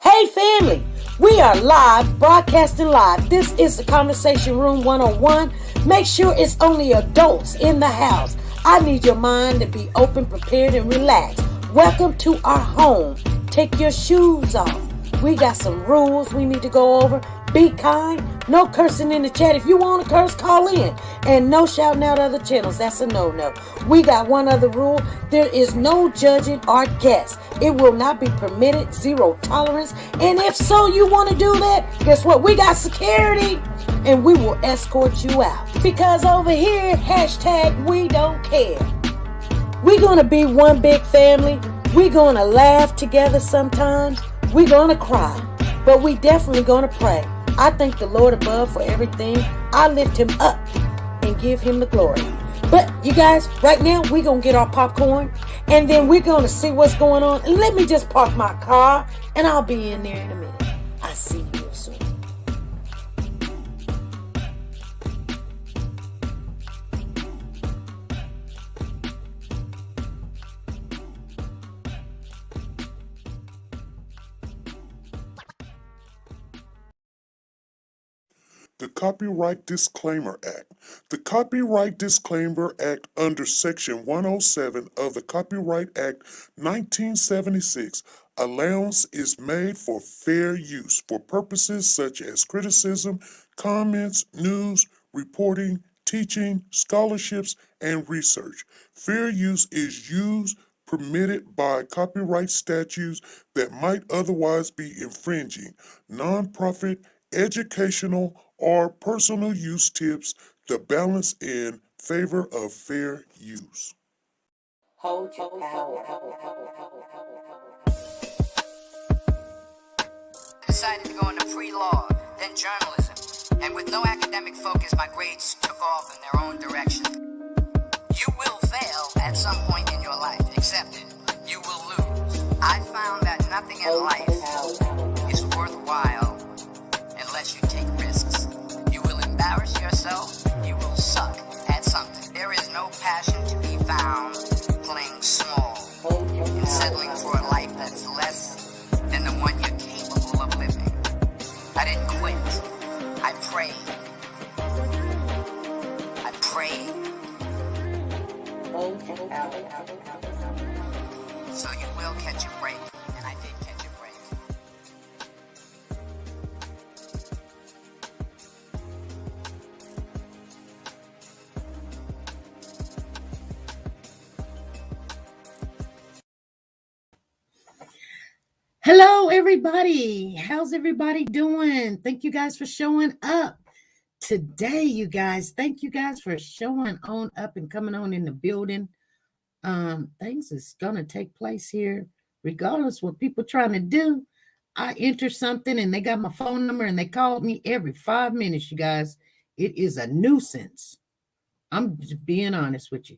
Hey family, we are live, broadcasting live. This is the Conversation Room 101. Make sure it's only adults in the house. I need your mind to be open, prepared, and relaxed. Welcome to our home. Take your shoes off. We got some rules we need to go over. Be kind. No cursing in the chat. If you want to curse, call in. And no shouting out other channels. That's a no-no. We got one other rule. There is no judging our guests. It will not be permitted. Zero tolerance. And if so, you want to do that, guess what? We got security. And we will escort you out. Because over here, hashtag we don't care. We're going to be one big family. We're going to laugh together sometimes. We're going to cry. But we definitely going to pray. I thank the Lord above for everything. I lift him up and give him the glory. But you guys, right now, we're going to get our popcorn. And then we're going to see what's going on. And let me just park my car. And I'll be in there in a minute. I'll see you soon. The Copyright Disclaimer Act. The Copyright Disclaimer Act under Section 107 of the Copyright Act 1976, allowance is made for fair use for purposes such as criticism, comments, news, reporting, teaching, scholarships, and research. Fair use is used permitted by copyright statutes that might otherwise be infringing. Nonprofit, educational, or personal use tips the balance in favor of fair use. Hold your power. Decided to go into pre-law, then journalism, and with no academic focus, my grades took off in their own direction. You will fail at some point in your life, accept it. You will lose. I found that nothing in life is worthwhile unless you take risks. You will embarrass yourself, you will suck at something. There is no passion to be found playing small and settling for a life that's less than the one you're capable of living. I didn't quit. I prayed. I prayed. So you will catch a break, and I did catch a break. Hello, everybody. How's everybody doing? Thank you guys for showing up today, you guys. Thank you guys for showing on up and coming on in the building. Things is gonna take place here, regardless what people trying to do. I enter something and they got my phone number and they called me every 5 minutes, you guys. It is a nuisance. I'm just being honest with you.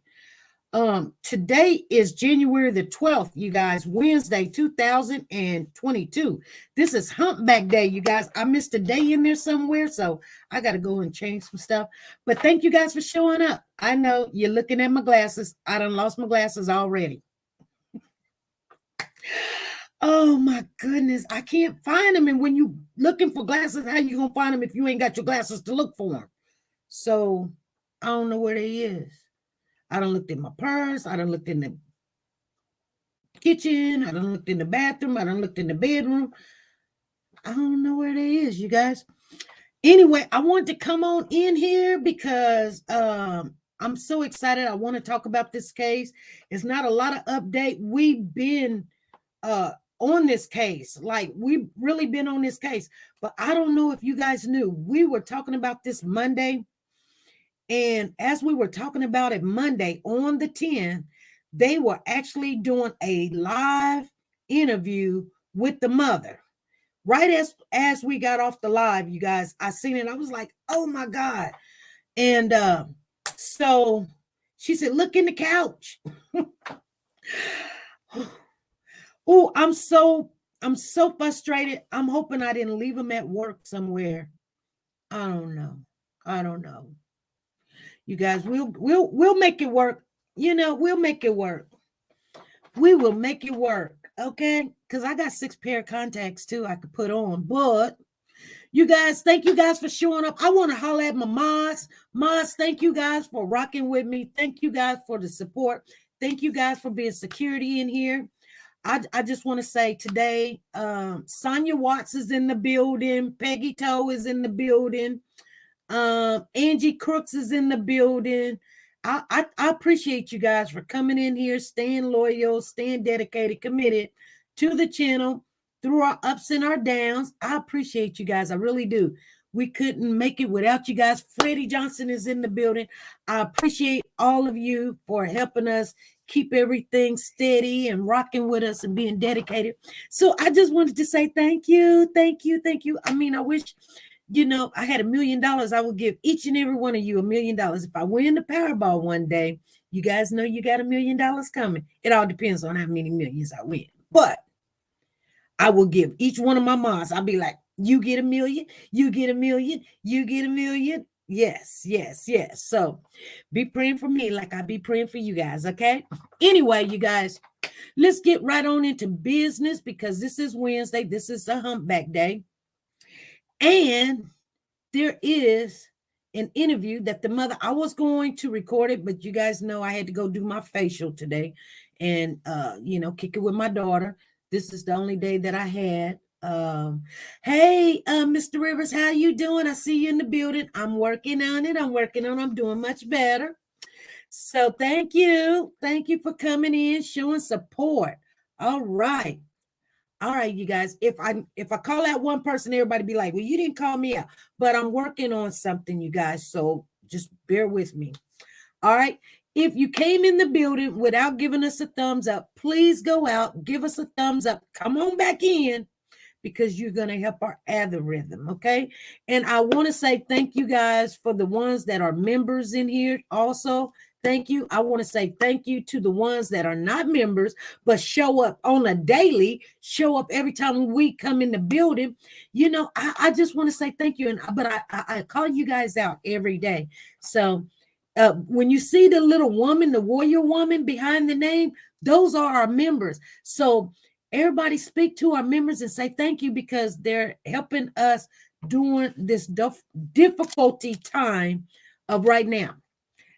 Today is January the 12th, you guys, Wednesday, 2022. This is Humpback Day, you guys. I missed a day in there somewhere, so I got to go and change some stuff. But thank you guys for showing up. I know you're looking at my glasses. I done lost my glasses already. Oh my goodness, I can't find them. And when you looking for glasses, how you gonna find them if you ain't got your glasses to look for them? So I don't know where they is. I done looked in my purse. I done looked in the kitchen. I done looked in the bathroom. I done looked in the bedroom. I don't know where they is, you guys. Anyway, I wanted to come on in here because I'm so excited. I want to talk about this case. It's not a lot of update. We've been on this case. Like, we've really been on this case. But I don't know if you guys knew. We were talking about this Monday. And as we were talking about it Monday on the 10th, they were actually doing a live interview with the mother. Right as we got off the live, you guys, I seen it. I was like, oh my God. And so she said, look in the couch. Oh, I'm so frustrated. I'm hoping I didn't leave him at work somewhere. I don't know. You guys, we'll make it work. You know, we'll make it work. We will make it work. Okay, because I got 6 pair of contacts too I could put on. But you guys, thank you guys for showing up. I want to holler at my mods. Mods, thank you guys for rocking with me. Thank you guys for the support. Thank you guys for being security in here. I just want to say today, Sonia Watts is in the building. Peggy Toe is in the building. Angie Crooks is in the building. I appreciate you guys for coming in here, staying loyal, staying dedicated, committed to the channel through our ups and our downs. I appreciate you guys. I really do. We couldn't make it without you guys. Freddie Johnson is in the building. I appreciate all of you for helping us keep everything steady and rocking with us and being dedicated. So I just wanted to say thank you, thank you, thank you. I mean, I wish, you know, I had $1 million. I would give each and every one of you $1 million. If I win the Powerball one day, you guys know you got $1 million coming. It all depends on how many millions I win. But I will give each one of my moms. I'll be like, you get $1 million, you get $1 million, you get $1 million. Yes, yes, yes. So be praying for me like I be praying for you guys, okay? Anyway, you guys, let's get right on into business because this is Wednesday. This is a humpback day. And there is an interview that the mother, I was going to record it, but you guys know I had to go do my facial today and, you know, kick it with my daughter. This is the only day that I had. Hey, Mr. Rivers, how you doing? I see you in the building. I'm working on it. I'm doing much better. So thank you. Thank you for coming in, showing support. All right. All right, you guys. If I call out one person, everybody be like, well, you didn't call me out. But I'm working on something, you guys. So just bear with me. All right. If you came in the building without giving us a thumbs up, please go out, give us a thumbs up. Come on back in because you're going to help our algorithm, okay? And I want to say thank you guys for the ones that are members in here also. Thank you. I want to say thank you to the ones that are not members, but show up on a daily, show up every time we come in the building. You know, I just want to say thank you. But I call you guys out every day. So when you see the little woman, the warrior woman behind the name, those are our members. So everybody speak to our members and say thank you because they're helping us during this difficulty time of right now.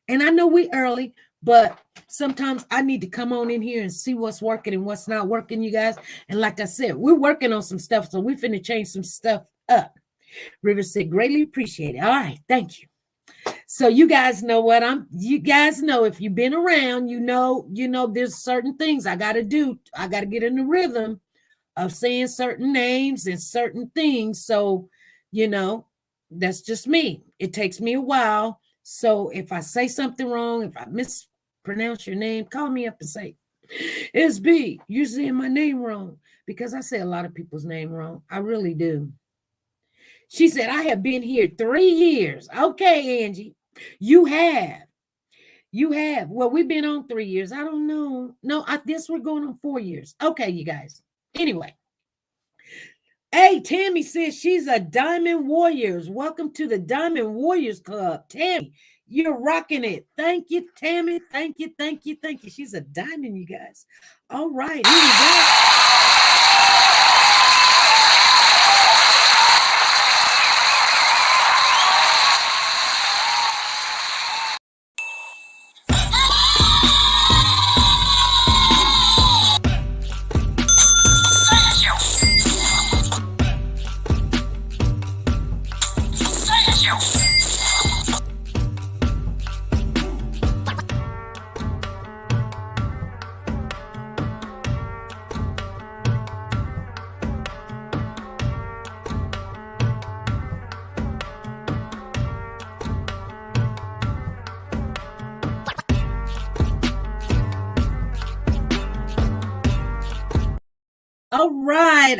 And I know we early, but sometimes I need to come on in here and see what's working and what's not working, you guys. And like I said, we're working on some stuff, so we're finna change some stuff up. River said, greatly appreciate it. All right, thank you. So you guys know what you guys know if you've been around, you know, there's certain things I got to do. I got to get in the rhythm of saying certain names and certain things. So, you know, that's just me. It takes me a while. So if I say something wrong, if I mispronounce your name, call me up and say, it's B, you're saying my name wrong. Because I say a lot of people's name wrong. I really do. She said, I have been here 3 years. Okay, Angie, you have. Well, we've been on 3 years. I don't know. No, I guess we're going on 4 years. Okay, you guys. Anyway. Hey, Tammy says she's a Diamond Warriors. Welcome to the Diamond Warriors Club. Tammy, you're rocking it. Thank you, Tammy. Thank you, thank you, thank you. She's a diamond, you guys. All right, here we go.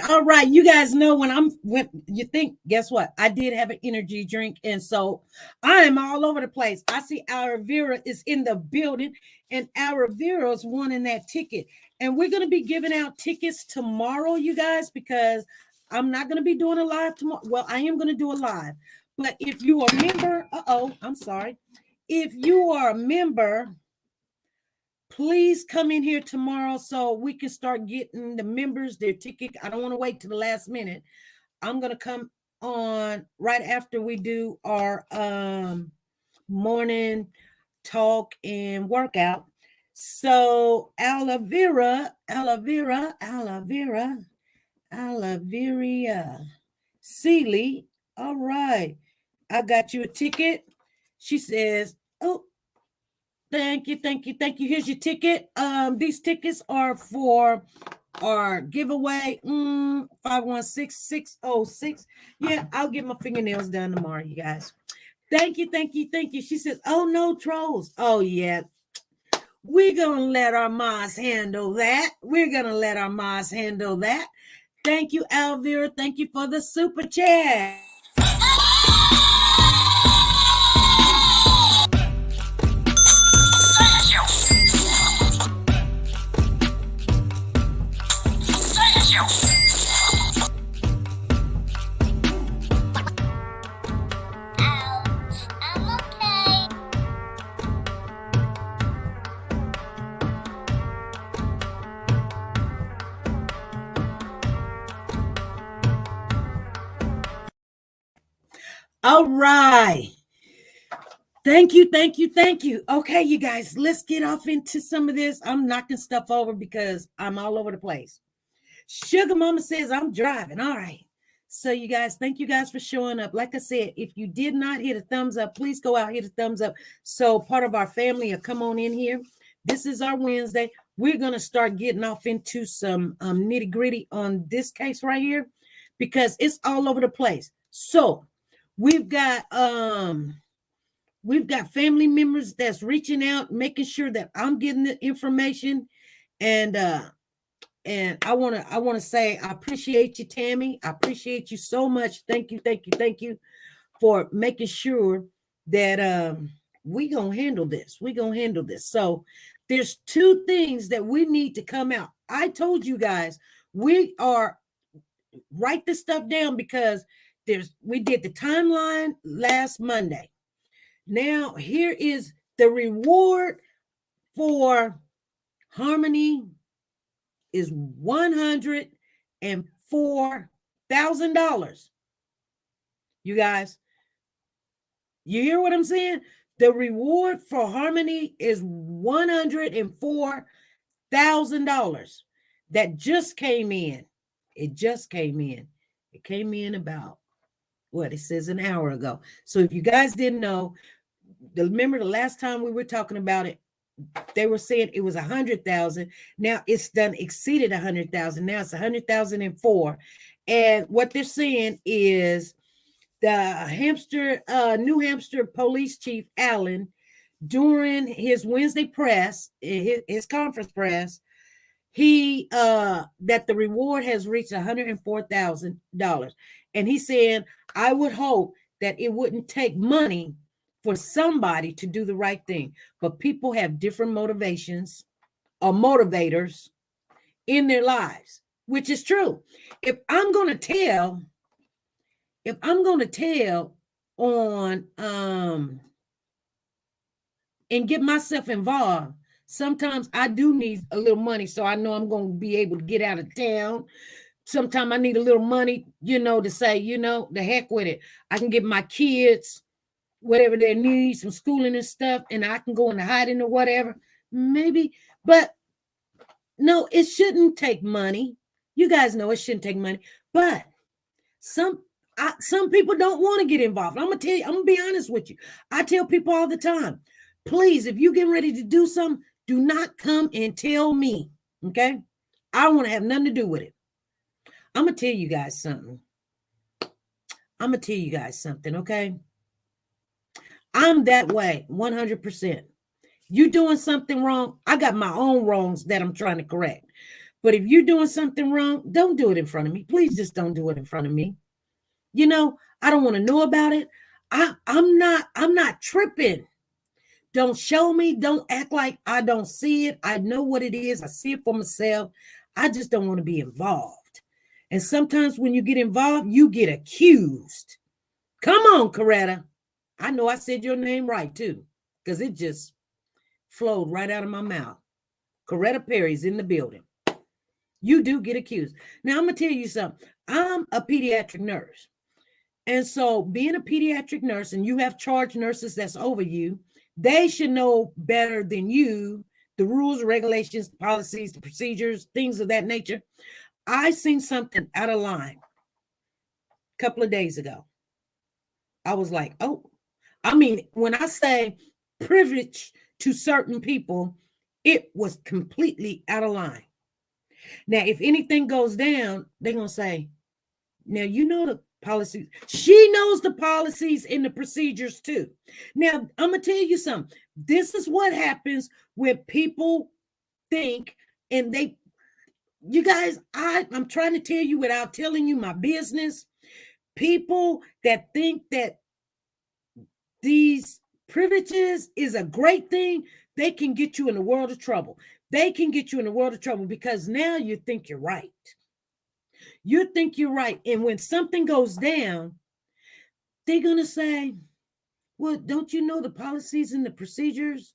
All right. You guys know when you think, guess what? I did have an energy drink. And so I am all over the place. I see our Vera is in the building and our Vera's wanting that ticket. And we're going to be giving out tickets tomorrow, you guys, because I'm not going to be doing a live tomorrow. Well, I am going to do a live. But if you are a member, I'm sorry. If you are a member, Please come in here tomorrow so we can start getting the members their ticket. I don't want to wait to the last minute. I'm going to come on right after we do our morning talk and workout. So aloe vera, Seeley. All right. I got you a ticket. She says, oh, thank you. Here's your ticket. These tickets are for our giveaway. 516606. Yeah, I'll get my fingernails done tomorrow, you guys. Thank you. She says, oh, no trolls. Oh, yeah. We're going to let our moms handle that. Thank you, Alvira. Thank you for the super chat. All right. Thank you. Okay, you guys, let's get off into some of this. I'm knocking stuff over because I'm all over the place. Sugar Mama says I'm driving. All right. So you guys, thank you guys for showing up. Like I said, if you did not hit a thumbs up, please go out, hit a thumbs up. So part of our family will come on in here. This is our Wednesday. We're going to start getting off into some nitty gritty on this case right here because it's all over the place. So we've got family members that's reaching out, making sure that I'm getting the information. And I want to say I appreciate you, Tammy. I appreciate you so much. Thank you for making sure that we gonna handle this. So there's two things that we need to come out. I told you guys we are write this stuff down because we did the timeline last Monday. Now here is the reward for Harmony is $104,000. You guys, you hear what I'm saying? The reward for Harmony is $104,000 that just came in. It came in about what it says an hour ago. So if you guys didn't know, remember the last time we were talking about it, they were saying it was 100,000. Now it's done exceeded 100,000. Now it's 100,004. And what they're saying is the New Hampshire Police Chief Allen, during his Wednesday press, his conference press, he that the reward has reached $104,000. And he's saying, I would hope that it wouldn't take money for somebody to do the right thing. But people have different motivations or motivators in their lives, which is true. If I'm going to tell on and get myself involved, sometimes I do need a little money so I know I'm going to be able to get out of town. Sometimes I need a little money, to say, the heck with it. I can give my kids whatever they need, some schooling and stuff, and I can go into hiding or whatever, maybe. But no, it shouldn't take money. You guys know it shouldn't take money. But some people don't want to get involved. I'm gonna be honest with you. I tell people all the time, please, if you're getting ready to do something, do not come and tell me. Okay? I don't want to have nothing to do with it. I'm gonna tell you guys something. Okay? I'm that way, 100%. You doing something wrong, I got my own wrongs that I'm trying to correct. But if you're doing something wrong, don't do it in front of me. Please just don't do it in front of me. I don't want to know about it. I'm not tripping. Don't show me. Don't act like I don't see it. I know what it is. I see it for myself. I just don't want to be involved. And sometimes when you get involved, you get accused. Come on, Coretta. I know I said your name right, too, because it just flowed right out of my mouth. Coretta Perry's in the building. You do get accused. Now, I'm going to tell you something. I'm a pediatric nurse. And so being a pediatric nurse, and you have charge nurses that's over you, they should know better than you the rules, regulations, policies, the procedures, things of that nature. I seen something out of line a couple of days ago. I was like, oh, I mean, when I say privilege to certain people, it was completely out of line. Now, if anything goes down, they're going to say, now, you know the policies. She knows the policies and the procedures too. Now, I'm going to tell you something. This is what happens when people think, and you guys, I'm trying to tell you without telling you my business. People that think that these privileges is a great thing, they can get you in a world of trouble. They can get you in a world of trouble because now you think you're right. You think you're right. And when something goes down, they're going to say, well, don't you know the policies and the procedures?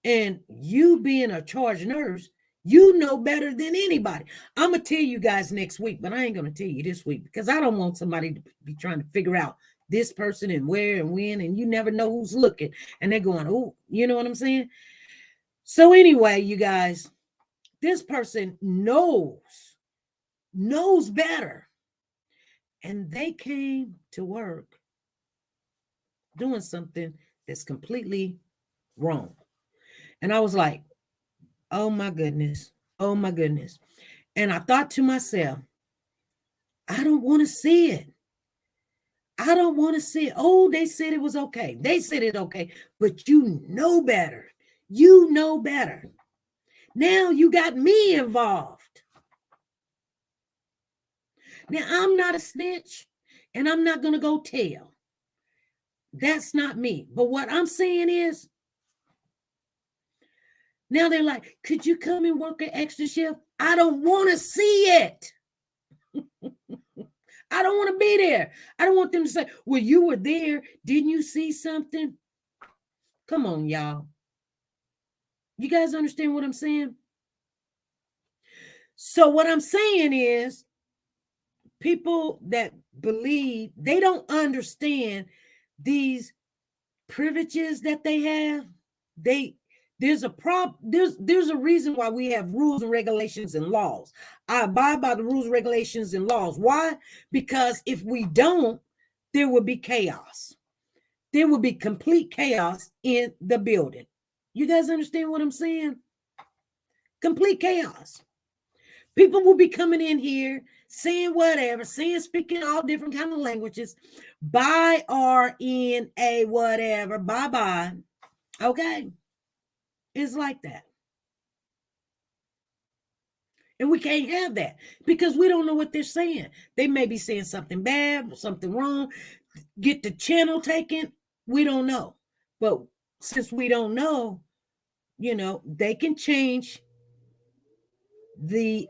And you being a charge nurse, you know better than anybody. I'm going to tell you guys next week, but I ain't going to tell you this week because I don't want somebody to be trying to figure out this person and where and when, and you never know who's looking. And they're going, oh, you know what I'm saying? So anyway, you guys, this person knows better. And they came to work doing something that's completely wrong. And I was like, oh my goodness. Oh my goodness. And I thought to myself, I don't want to see it. I don't want to see it. Oh, they said it was okay. They said it okay. But you know better. You know better. Now you got me involved. Now, I'm not a snitch, and I'm not going to go tell. That's not me. But what I'm saying is, now they're like, could you come and work an extra shift? I don't want to see it. I don't want to be there. I don't want them to say, well, you were there. Didn't you see something? Come on, y'all. You guys understand what I'm saying? So what I'm saying is, people that believe, they don't understand these privileges that they have. There's a problem. There's a reason why we have rules and regulations and laws. I abide by the rules, regulations, and laws. Why? Because if we don't, there will be chaos. There will be complete chaos in the building. You guys understand what I'm saying? Complete chaos. People will be coming in here saying whatever, speaking all different kind of languages. Bye, R-N-A, whatever. Bye-bye. Okay? It's like that. And we can't have that because we don't know what they're saying. They may be saying something bad, something wrong. Get the channel taken. We don't know. But since we don't know, they can change the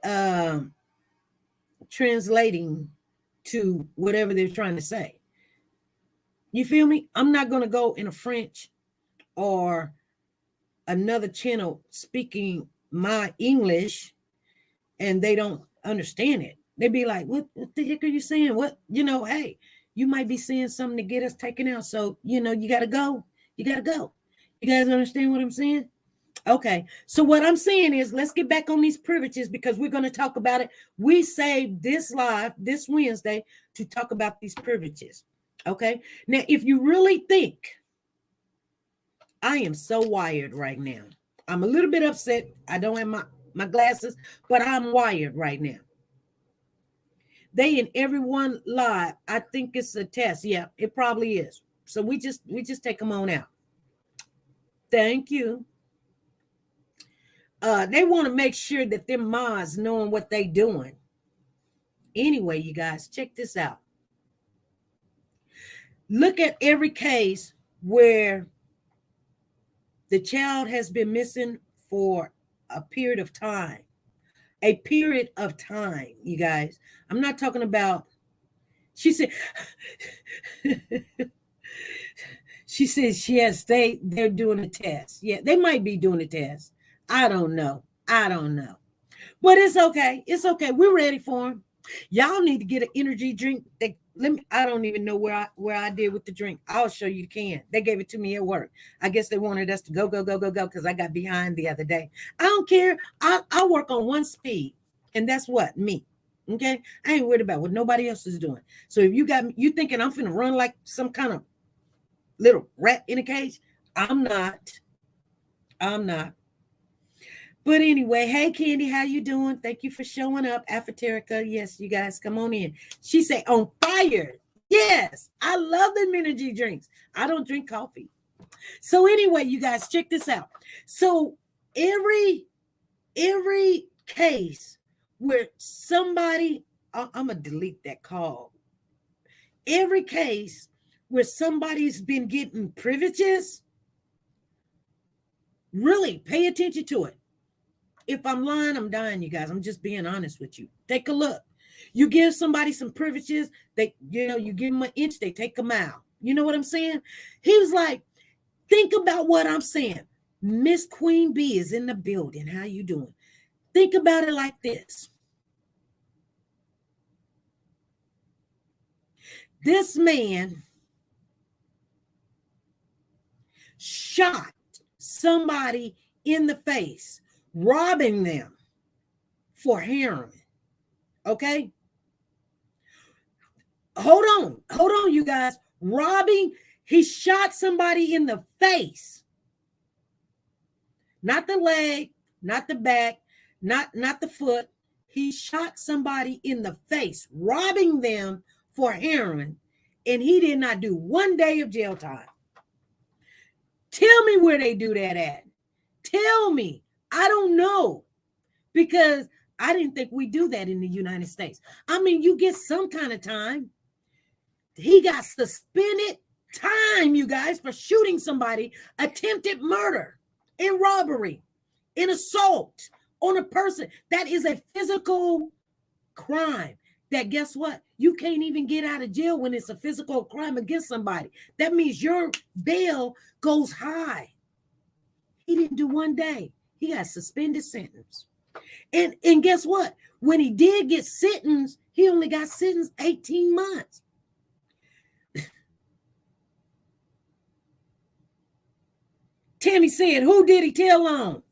translating to whatever they're trying to say. You feel me? I'm not going to go in a French or another channel speaking my English and they don't understand it. They'd be like, what the heck are you saying? What, hey, you might be saying something to get us taken out. So, you got to go. You got to go. You guys understand what I'm saying? Okay. So what I'm saying is, let's get back on these privileges because we're going to talk about it. We saved this live this Wednesday to talk about these privileges. Okay. Now, if you really think, I am so wired right now. I'm a little bit upset. I don't have my glasses, but I'm wired right now. They in everyone live. I think it's a test. Yeah, it probably is. So we just take them on out. Thank you. They want to make sure that their moms knowing what they doing. Anyway, you guys, check this out. Look at every case where the child has been missing for a period of time. A period of time, you guys. I'm not talking about, she said, she says, yes, they're doing a test. Yeah, they might be doing a test. I don't know. I don't know. But it's okay. It's okay. We're ready for him. Y'all need to get an energy drink. I don't even know where I did with the drink. I'll show you the can. They gave it to me at work. I guess they wanted us to go because I got behind the other day. I don't care. I work on one speed, and that's what? Me. Okay? I ain't worried about what nobody else is doing. So if you thinking I'm finna run like some kind of little rat in a cage, I'm not. But anyway, hey Candy, how you doing? Thank you for showing up. Afterica, yes, you guys come on in. She say on fire. Yes, I love them energy drinks. I don't drink coffee. So anyway, you guys, check this out. So every case where somebody, I'm gonna delete that call. Every case where somebody's been getting privileges, really pay attention to it. If I'm lying, I'm dying, you guys. I'm just being honest with you. Take a look. You give somebody some privileges, you give them an inch, they take a mile. You know what I'm saying? He was like, think about what I'm saying. Miss Queen Bee is in the building. How you doing? Think about it like this. This man shot somebody in the face, robbing them for heroin. Okay? Hold on, you guys. He shot somebody in the face. Not the leg, not the back, not the foot. He shot somebody in the face, robbing them for heroin, and he did not do 1 day of jail time. Tell me where they do that at. Tell me. I don't know, because I didn't think we do that in the United States. I mean, you get some kind of time. He got suspended time, you guys, for shooting somebody, attempted murder, and robbery, and assault on a person. That is a physical crime. That, guess what? You can't even get out of jail when it's a physical crime against somebody. That means your bail goes high. He didn't do 1 day. He got suspended sentence. And guess what? When he did get sentenced, he only got sentenced 18 months. Tammy said, who did he tell on?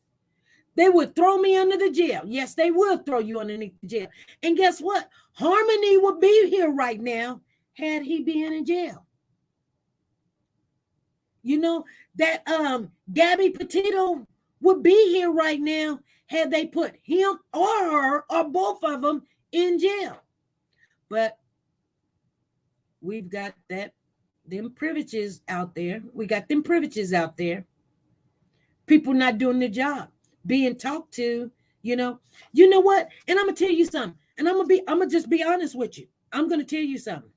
They would throw me under the jail. Yes, they would throw you underneath the jail. And guess what? Harmony would be here right now had he been in jail. You know, that Gabby Petito would be here right now had they put him or her or both of them in jail. But we've got them privileges out there. We got them privileges out there. People not doing their job, being talked to, you know what? And I'm gonna tell you something. And I'm gonna just be honest with you. I'm gonna tell you something.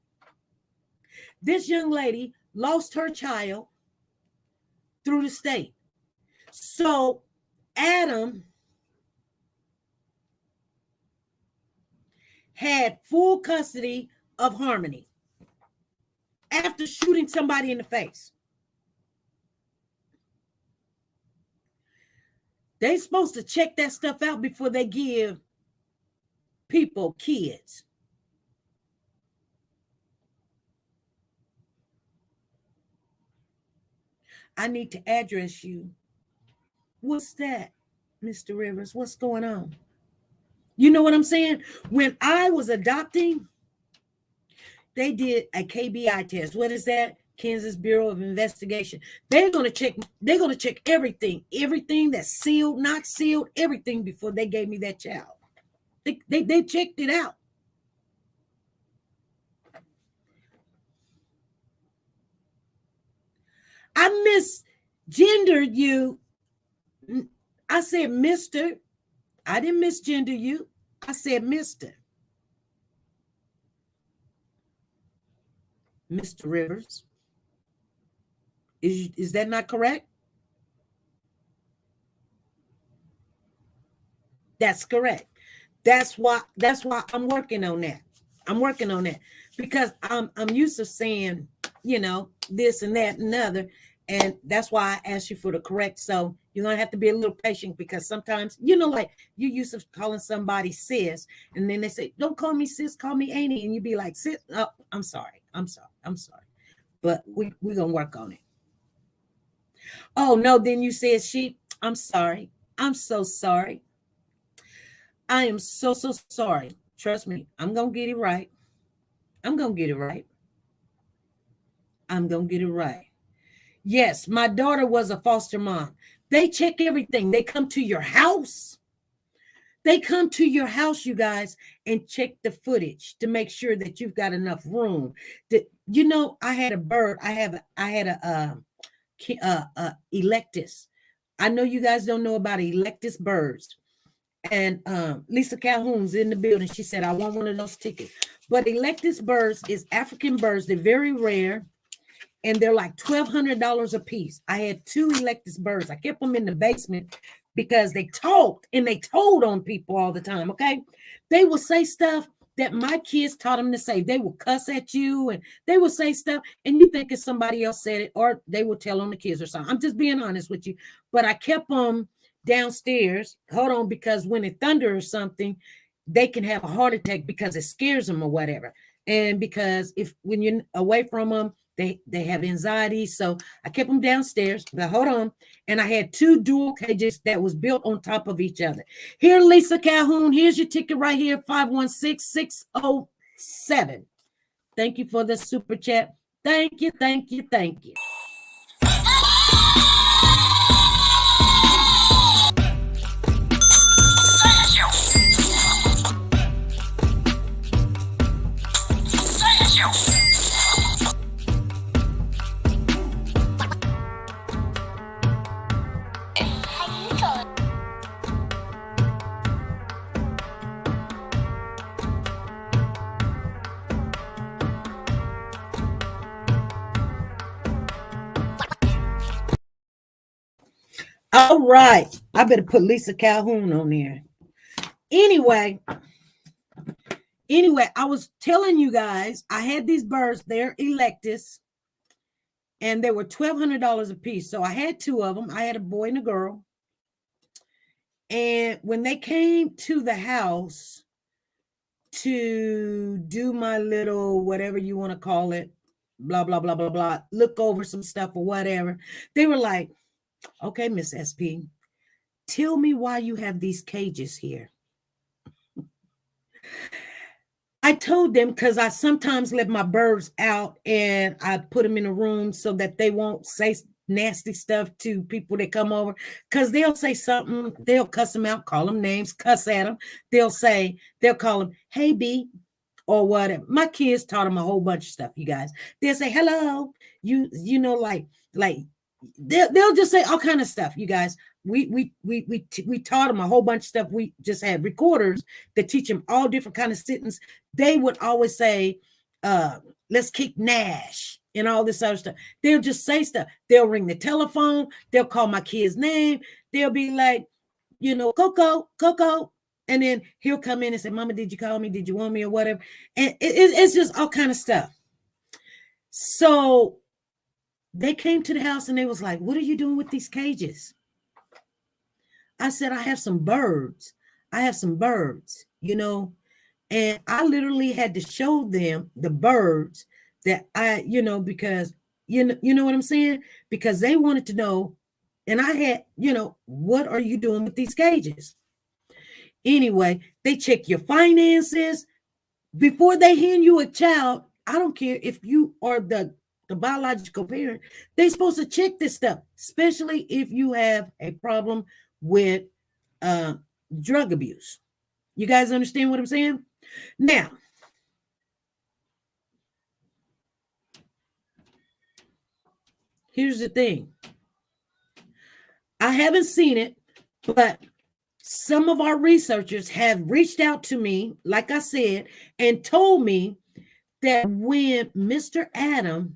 This young lady lost her child through the state. So Adam had full custody of Harmony after shooting somebody in the face. They're supposed to check that stuff out before they give people kids. I need to address you. What's that, Mr. Rivers? What's going on? You know what I'm saying? When I was adopting, they did a KBI test. What is that? Kansas Bureau of Investigation. They're going to check everything that's sealed, not sealed, everything before they gave me that child. They checked it out. I misgendered you. I said Mr. I didn't misgender you. I said Mr. Mr. Rivers. Is that not correct? That's correct. That's why I'm working on that. I'm working on that because I'm used to saying, this and that and the other. And that's why I asked you for the correct. So, You're going to have to be a little patient because sometimes, you know, like you used to calling somebody sis, and then they say, don't call me sis, call me auntie. And you be like, sis, oh, I'm sorry. But we're going to work on it. Oh, no, then you said she, I'm sorry. I'm so sorry. I am so sorry. Trust me, I'm going to get it right. I'm going to get it right. Yes, my daughter was a foster mom. They check everything. They come to your house. You guys, and check the footage to make sure that you've got enough room. You know, I had a bird. I had a electus. I know you guys don't know about electus birds. And Lisa Calhoun's in the building. She said, I want one of those tickets. But electus birds is African birds. They're very rare. And they're like $1,200 a piece. I had 2 electus birds. I kept them in the basement because they talked and they told on people all the time, okay? They will say stuff that my kids taught them to say. They will cuss at you and they will say stuff and you think it's somebody else said it or they will tell on the kids or something. I'm just being honest with you. But I kept them downstairs. Hold on, because when it thunders or something, they can have a heart attack because it scares them or whatever. And because when you're away from them, they have anxiety. So I kept them downstairs. Now hold on. And I had 2 dual cages that was built on top of each other. Here, Lisa Calhoun, here's your ticket right here, 516-607. Thank you for the super chat. Thank you. All right. I better put Lisa Calhoun on there. Anyway, I was telling you guys, I had these birds, they're electus, and they were $1,200 a piece. So I had 2 of them. I had a boy and a girl. And when they came to the house to do my little, whatever you want to call it, blah, blah, blah, blah, blah, look over some stuff or whatever, they were like, okay, Miss SP, tell me why you have these cages here. I told them because I sometimes let my birds out and I put them in a room so that they won't say nasty stuff to people that come over, because they'll say something, they'll cuss them out, call them names, cuss at them. They'll call them, hey, B, or whatever. My kids taught them a whole bunch of stuff, you guys. They'll say, hello, you know, like they'll just say all kind of stuff, you guys. We taught them a whole bunch of stuff. We just had recorders that teach them all different kind of sentences. They would always say, let's kick Nash and all this other stuff. They'll just say stuff. They'll ring the telephone. They'll call my kid's name. They'll be like, you know, Coco. And then he'll come in and say, Mama, did you call me? Did you want me or whatever? And it's just all kind of stuff. So they came to the house and they was like, what are you doing with these cages? I said, I have some birds, you know, and I literally had to show them the birds that I, you know, because, you know what I'm saying? Because they wanted to know, and I had, you know, what are you doing with these cages? Anyway, they check your finances before they hand you a child. I don't care if you are the biological parent, they're supposed to check this stuff, especially if you have a problem with drug abuse. You guys understand what I'm saying? Now, here's the thing. I haven't seen it, but some of our researchers have reached out to me, like I said, and told me that when Mr. Adam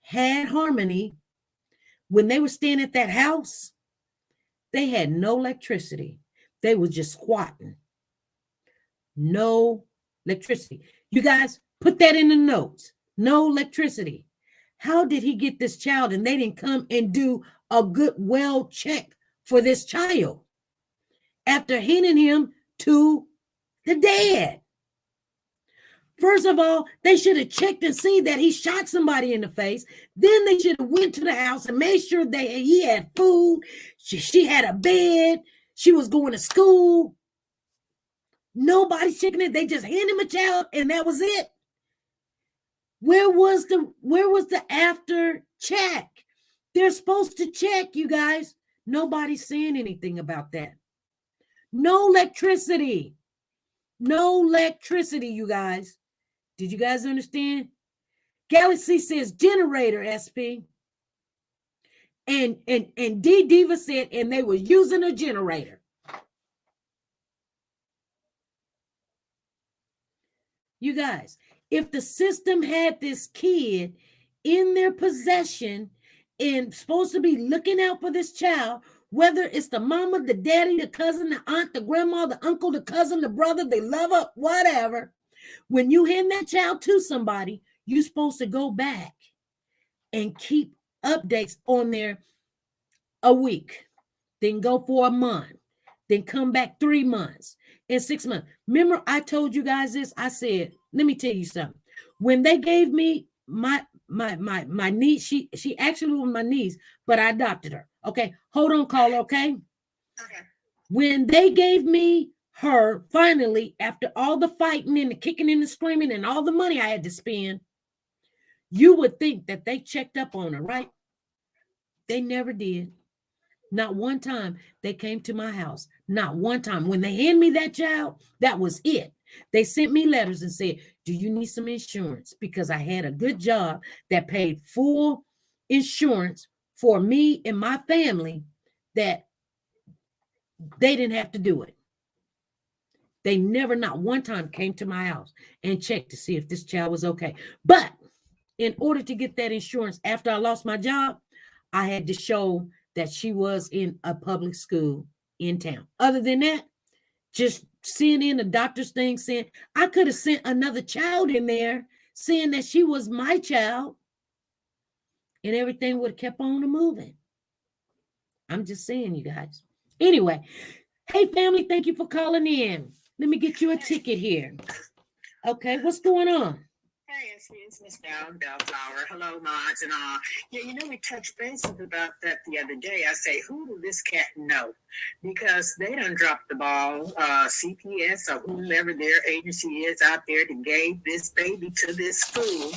had Harmony, when they were staying at that house, they had no electricity. They were just squatting. No electricity. You guys put that in the notes. No electricity. How did he get this child? And they didn't come and do a good well check for this child after handing him to the dad. First of all, they should have checked and seen that he shot somebody in the face. Then they should have went to the house and made sure that he had food. She had a bed. She was going to school. Nobody's checking it. They just handed him a child and that was it. Where was the after check? They're supposed to check, you guys. Nobody's saying anything about that. No electricity. No electricity, you guys. Did you guys understand? Galaxy says generator, SP. And D Diva said, and they were using a generator. You guys, if the system had this kid in their possession and supposed to be looking out for this child, whether it's the mama, the daddy, the cousin, the aunt, the grandma, the uncle, the cousin, the brother, the lover, whatever, when you hand that child to somebody, you're supposed to go back and keep updates on there a week, then go for a month, then come back 3 months and 6 months. Remember, I told you guys this. I said, let me tell you something. When they gave me my niece, she actually was my niece, but I adopted her. Okay, hold on, caller. Okay. When they gave me her, finally, after all the fighting and the kicking and the screaming and all the money I had to spend, you would think that they checked up on her, right? They never did. Not one time they came to my house. Not one time. When they handed me that child, that was it. They sent me letters and said, do you need some insurance? Because I had a good job that paid full insurance for me and my family, that they didn't have to do it. They never, not one time, came to my house and checked to see if this child was okay. But in order to get that insurance after I lost my job, I had to show that she was in a public school in town. Other than that, just seeing in the doctor's thing saying, I could have sent another child in there saying that she was my child, and everything would have kept on moving. I'm just saying, you guys. Anyway, hey, family, thank you for calling in. Let me get you a ticket here. Okay, what's going on? Hey, it's Miss Bellflower. Hello, mods and all. Yeah, we touched bases about that the other day. I say, who do this cat know? Because they done dropped the ball. CPS or whoever their agency is out there that gave this baby to this school.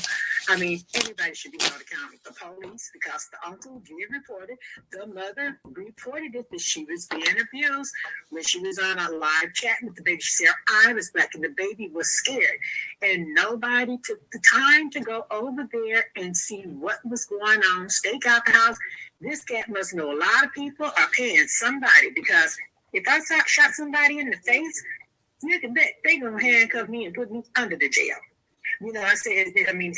I mean, everybody should be held accountable. The police, because the uncle did report it. The mother reported it, that she was being abused. When she was on a live chat with the baby, she said, I was back and the baby was scared. And nobody took the time to go over there and see what was going on, stake out the house. This cat must know a lot of people are paying somebody, because if I shot somebody in the face, you can bet they're going to handcuff me and put me under the jail. I said,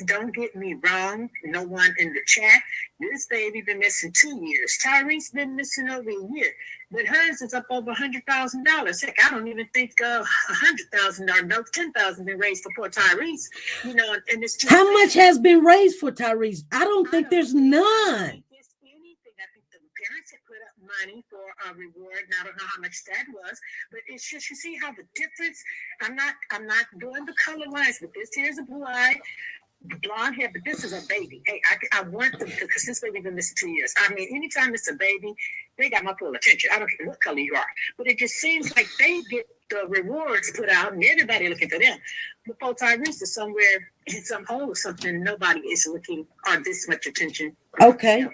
don't get me wrong. No one in the chat. This baby been missing 2 years. Tyreese been missing over a year. But hers is up over $100,000. Heck, I don't even think $100,000, no, $10,000 been raised for poor Tyreese. And it's just how much has been raised for Tyreese? I don't think there's none. I think the parents had put up money for a reward, and I don't know how much that was, but it's just, you see how the difference. I'm not doing the color lines, but this here's a blonde hair, but this is a baby. Hey, I want them to, because this baby been missing 2 years. I mean, anytime it's a baby, they got my full attention. I don't care what color you are, but it just seems like they get the rewards put out, and everybody looking for them. Before Tyreese is somewhere in some hole or something, nobody is looking on this much attention. Okay.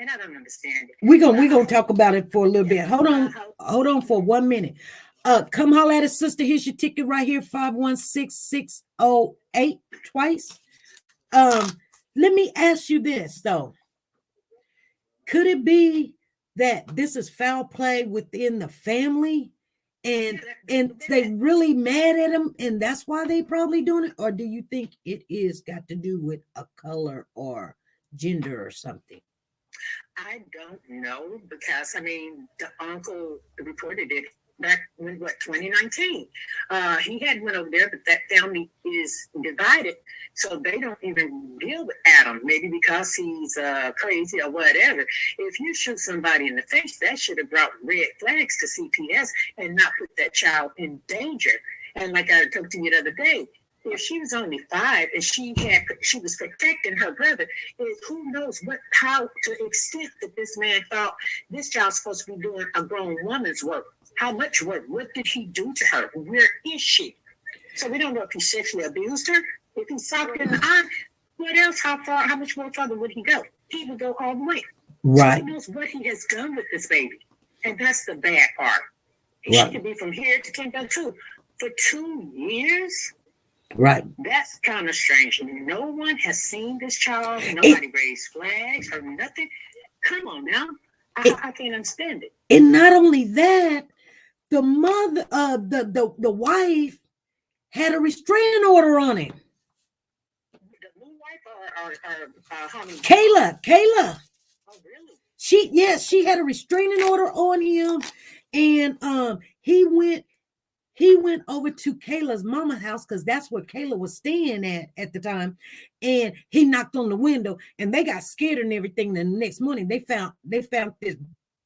And I don't understand it. We're gonna talk about it for a little bit. Hold on for 1 minute. Come holler at us, sister. Here's your ticket right here, 516608 twice. Let me ask you this though. Could it be that this is foul play within the family, and they really mad at him, and that's why they probably doing it? Or do you think it is got to do with a color or gender or something? I don't know, because the uncle reported it back when, 2019. He had went over there, but that family is divided, so they don't even deal with Adam. Maybe because he's crazy or whatever. If you shoot somebody in the face, that should have brought red flags to CPS and not put that child in danger. And like I talked to you the other day, if she was only 5 and she was protecting her brother, who knows how to extent that this man thought this child's supposed to be doing a grown woman's work. How much work? What did he do to her? Where is she? So we don't know if he sexually abused her. If he socked her in the eye, what else? How much more further would he go? He would go all the way. Right. So he knows what he has done with this baby. And that's the bad part. She could be from here to Timbuktu for 2 years. Right. That's kind of strange. No one has seen this child. Nobody raised flags or nothing. Come on now. I can't understand it. And not only that, the mother, the wife had a restraining order on him. The new wife or how many? Kayla. Oh, really? She had a restraining order on him, and he went over to Kayla's mama's house because that's where Kayla was staying at the time, and he knocked on the window, and they got scared and everything. And the next morning, they found this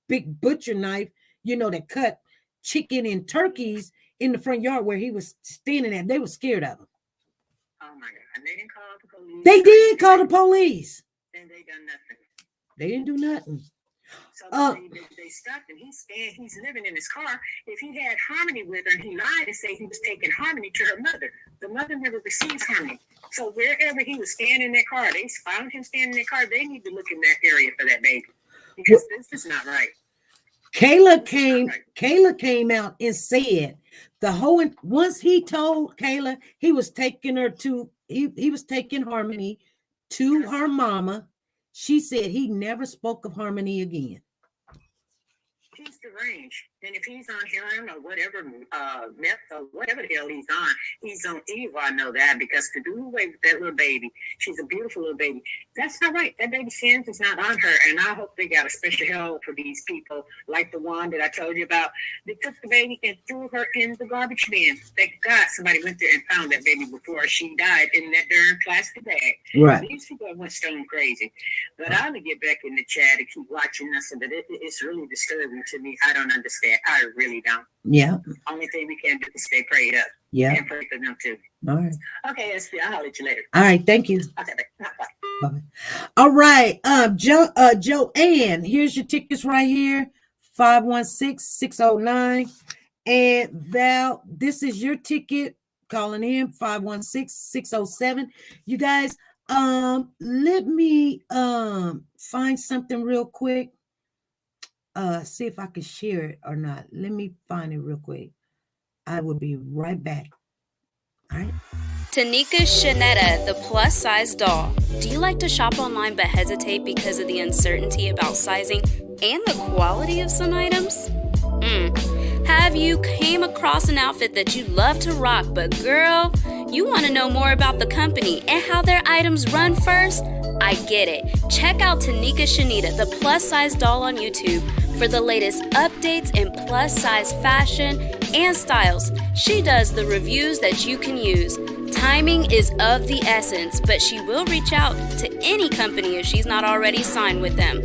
big butcher knife, that cut chicken and turkeys in the front yard where he was standing at. They were scared of him. Oh my God! And they didn't call the police. They did call the police. And they done nothing. They didn't do nothing. So they stopped him. He's living in his car. If he had Harmony with her, he lied and said he was taking Harmony to her mother. The mother never receives Harmony. So wherever he was standing in that car, they found him standing in that car. They need to look in that area for that baby because this is not right. Kayla came out and said once he told Kayla he was taking her to he was taking Harmony to her mama. She said he never spoke of Harmony again. He's deranged. And if he's on heroin or whatever, meth or whatever the hell he's on evil. I know that because to do away with that little baby, she's a beautiful little baby. That's not right. That baby's sins is not on her. And I hope they got a special help for these people, like the one that I told you about. They took the baby and threw her in the garbage bin. Thank God somebody went there and found that baby before she died in that darn plastic bag. Right. These people went stone crazy. But I'm going to get back in the chat and keep watching this. But it's really disturbing to me. I don't understand. I really don't. Yeah. Only thing we can do is stay prayed up. Yeah. And pray for them too. All right. Okay, SB, I'll holler at you later. All right. Thank you. Okay, bye. Bye. All right. Joanne, here's your tickets right here. 516-609. And Val, this is your ticket. Calling in 516-607. You guys, let me find something real quick. See if I can share it or not. Let me find it real quick. I will be right back. All right. TeNika Shenette, the plus size doll. Do you like to shop online but hesitate because of the uncertainty about sizing and the quality of some items? Have you came across an outfit that you love to rock, but girl, you want to know more about the company and how their items run first? I get it. Check out TeNika Shenette, the plus size doll on YouTube for the latest updates in plus size fashion and styles. She does the reviews that you can use. Timing is of the essence, but she will reach out to any company if she's not already signed with them.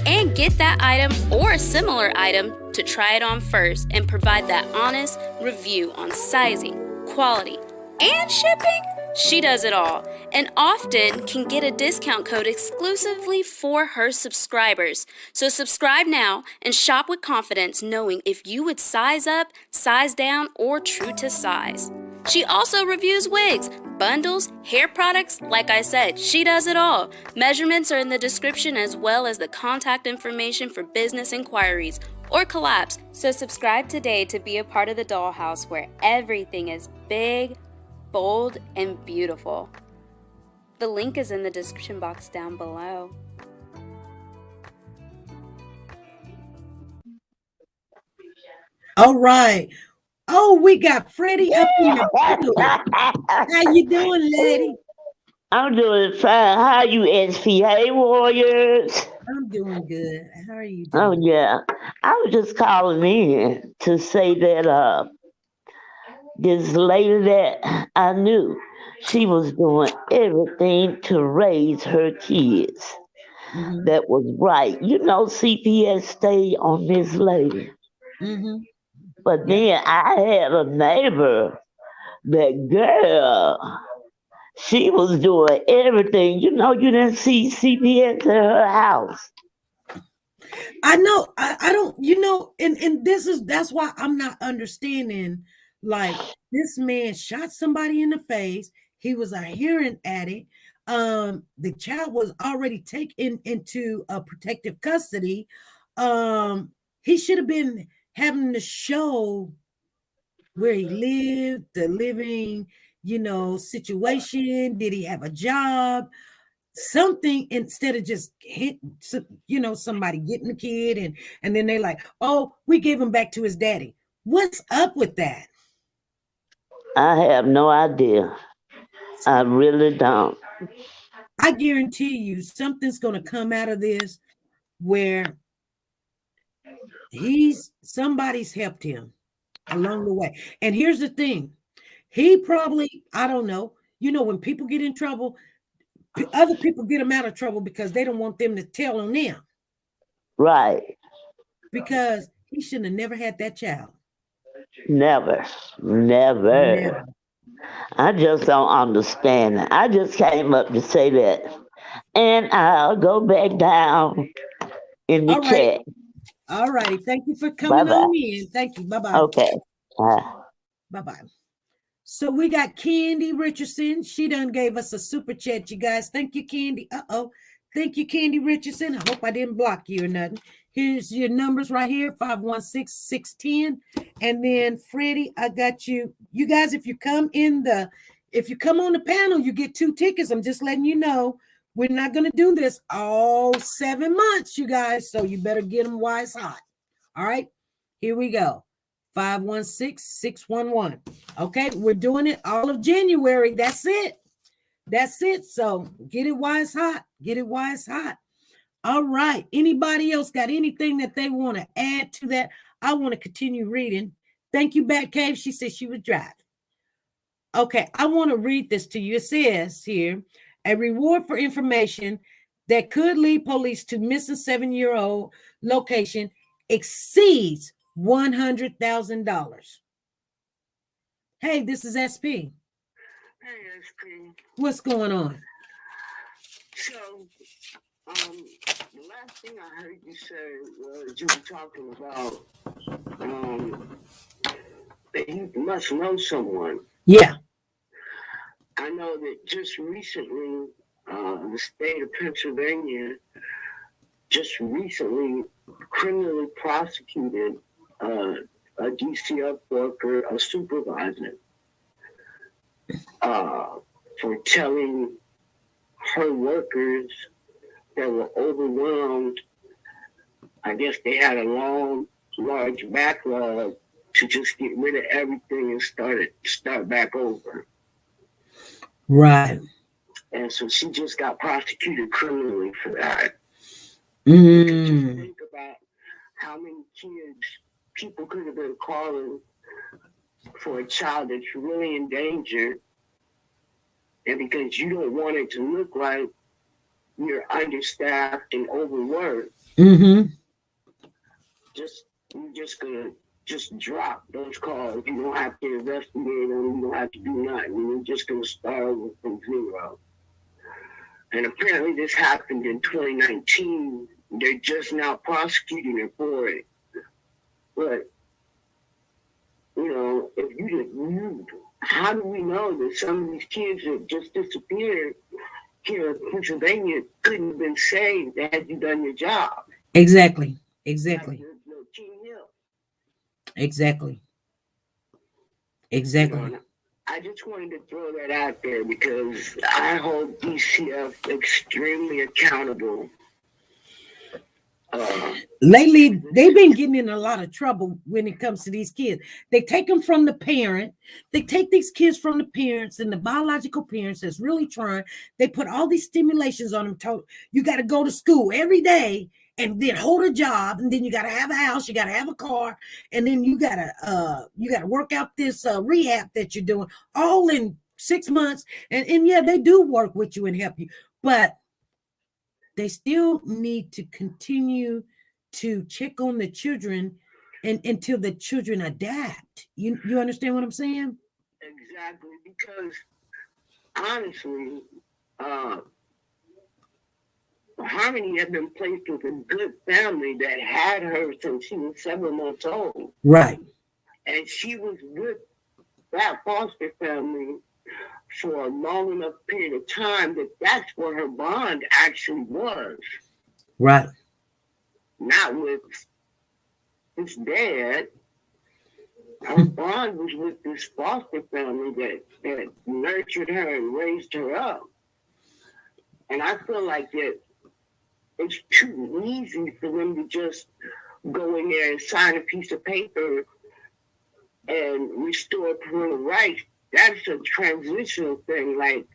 And get that item or a similar item to try it on first and provide that honest review on sizing, quality, and shipping. She does it all and often can get a discount code exclusively for her subscribers. So subscribe now and shop with confidence, knowing if you would size up, size down, or true to size. She also reviews wigs, bundles, hair products. Like I said, she does it all. Measurements are in the description as well as the contact information for business inquiries or collabs. So subscribe today to be a part of the dollhouse where everything is big, bold, and beautiful. The link is in the description box down below. All right. Oh, we got Freddie up in the building. How you doing, lady? I'm doing fine. How you, SP? Hey, Warriors. I'm doing good. How are you Oh doing? yeah. I was just calling in to say that this lady that I knew, she was doing everything to raise her kids. Mm-hmm. That was right. You know, CPS stayed on this lady. Mm-hmm. But Yep. then I had a neighbor, that girl, she was doing everything. You know, you didn't see CPS at her house. I know. I don't. You know. And that's why I'm not understanding. Like this man shot somebody in the face. He was a hearing addict. The child was already taken into a protective custody. He should have been having to show where he lived, the living, situation. Did he have a job? Something instead of just somebody getting the kid and then they like, oh, we gave him back to his daddy. What's up with that? I have no idea. I really don't. I guarantee you something's going to come out of this where somebody's helped him along the way. And here's the thing, he probably, I don't know, when people get in trouble, other people get them out of trouble because they don't want them to tell on them, Right. because he shouldn't have never had that child. Never. Never. Never. I just don't understand it. I just came up to say that. And I'll go back down in the All righty. chat. All righty. Thank you for Bye coming bye. on in. Thank you. Bye-bye. Okay. Uh, Bye-bye. So we got Candy Richardson. She done gave us a super chat, you guys. Thank you, Candy. Uh-oh. Thank you, Candy Richardson. I hope I didn't block you or nothing. Here's your numbers right here, 516-610. And then Freddie, I got you. You guys, if you come on the panel, you get 2 tickets. I'm just letting you know. We're not going to do this all 7 months, you guys. So you better get them while it's hot. All right. Here we go. 516-611. Okay, we're doing it all of January. That's it. That's it. So get it while it's hot. Get it while it's hot. All right. Anybody else got anything that they want to add to that? I want to continue reading. Thank you, Batcave. She said she was driving. Okay, I want to read this to you. It says here, a reward for information that could lead police to missing 7-year-old location exceeds $100,000. Hey, this is SP. Hey, SP. What's going on? So, the last thing I heard you say was you were talking about that you must know someone. Yeah. I know that just recently, the state of Pennsylvania just recently criminally prosecuted a DCF worker, a supervisor, for telling her workers that were overwhelmed. I guess they had a large backlog to just get rid of everything and start back over. Right. And so she just got prosecuted criminally for that. Mm. Think about how many people could have been calling for a child that's really in danger, and because you don't want it to look like you're understaffed and overworked, Mm-hmm. you're just gonna drop those calls. You don't have to investigate them. You don't have to do nothing. You're just gonna start over from zero. And apparently this happened in 2019. They're just now prosecuting her for it. But, if how do we know that some of these kids that just disappeared here in Pennsylvania couldn't have been saved had you done your job? Exactly. Exactly. I just wanted to throw that out there because I hold DCF extremely accountable Lately, they've been getting in a lot of trouble when it comes to these kids. They take them from the parent. They take these kids from the parents and the biological parents that's really trying. They put all these stimulations on them. Told you got to go to school every day and then hold a job, and then you got to have a house, you got to have a car, and then you got to work out this rehab that you're doing all in 6 months. And yeah, they do work with you and help you, but they still need to continue to check on the children and until the children adapt. You understand what I'm saying? Exactly, because honestly, Harmony had been placed with a good family that had her since she was 7 months old. Right. And she was with that foster family for a long enough period of time that that's where her bond actually was. Right. Not with his dad. Her bond was with this foster family that nurtured her and raised her up. And I feel like that it's too easy for them to just go in there and sign a piece of paper and restore parental rights. That's a transitional thing, like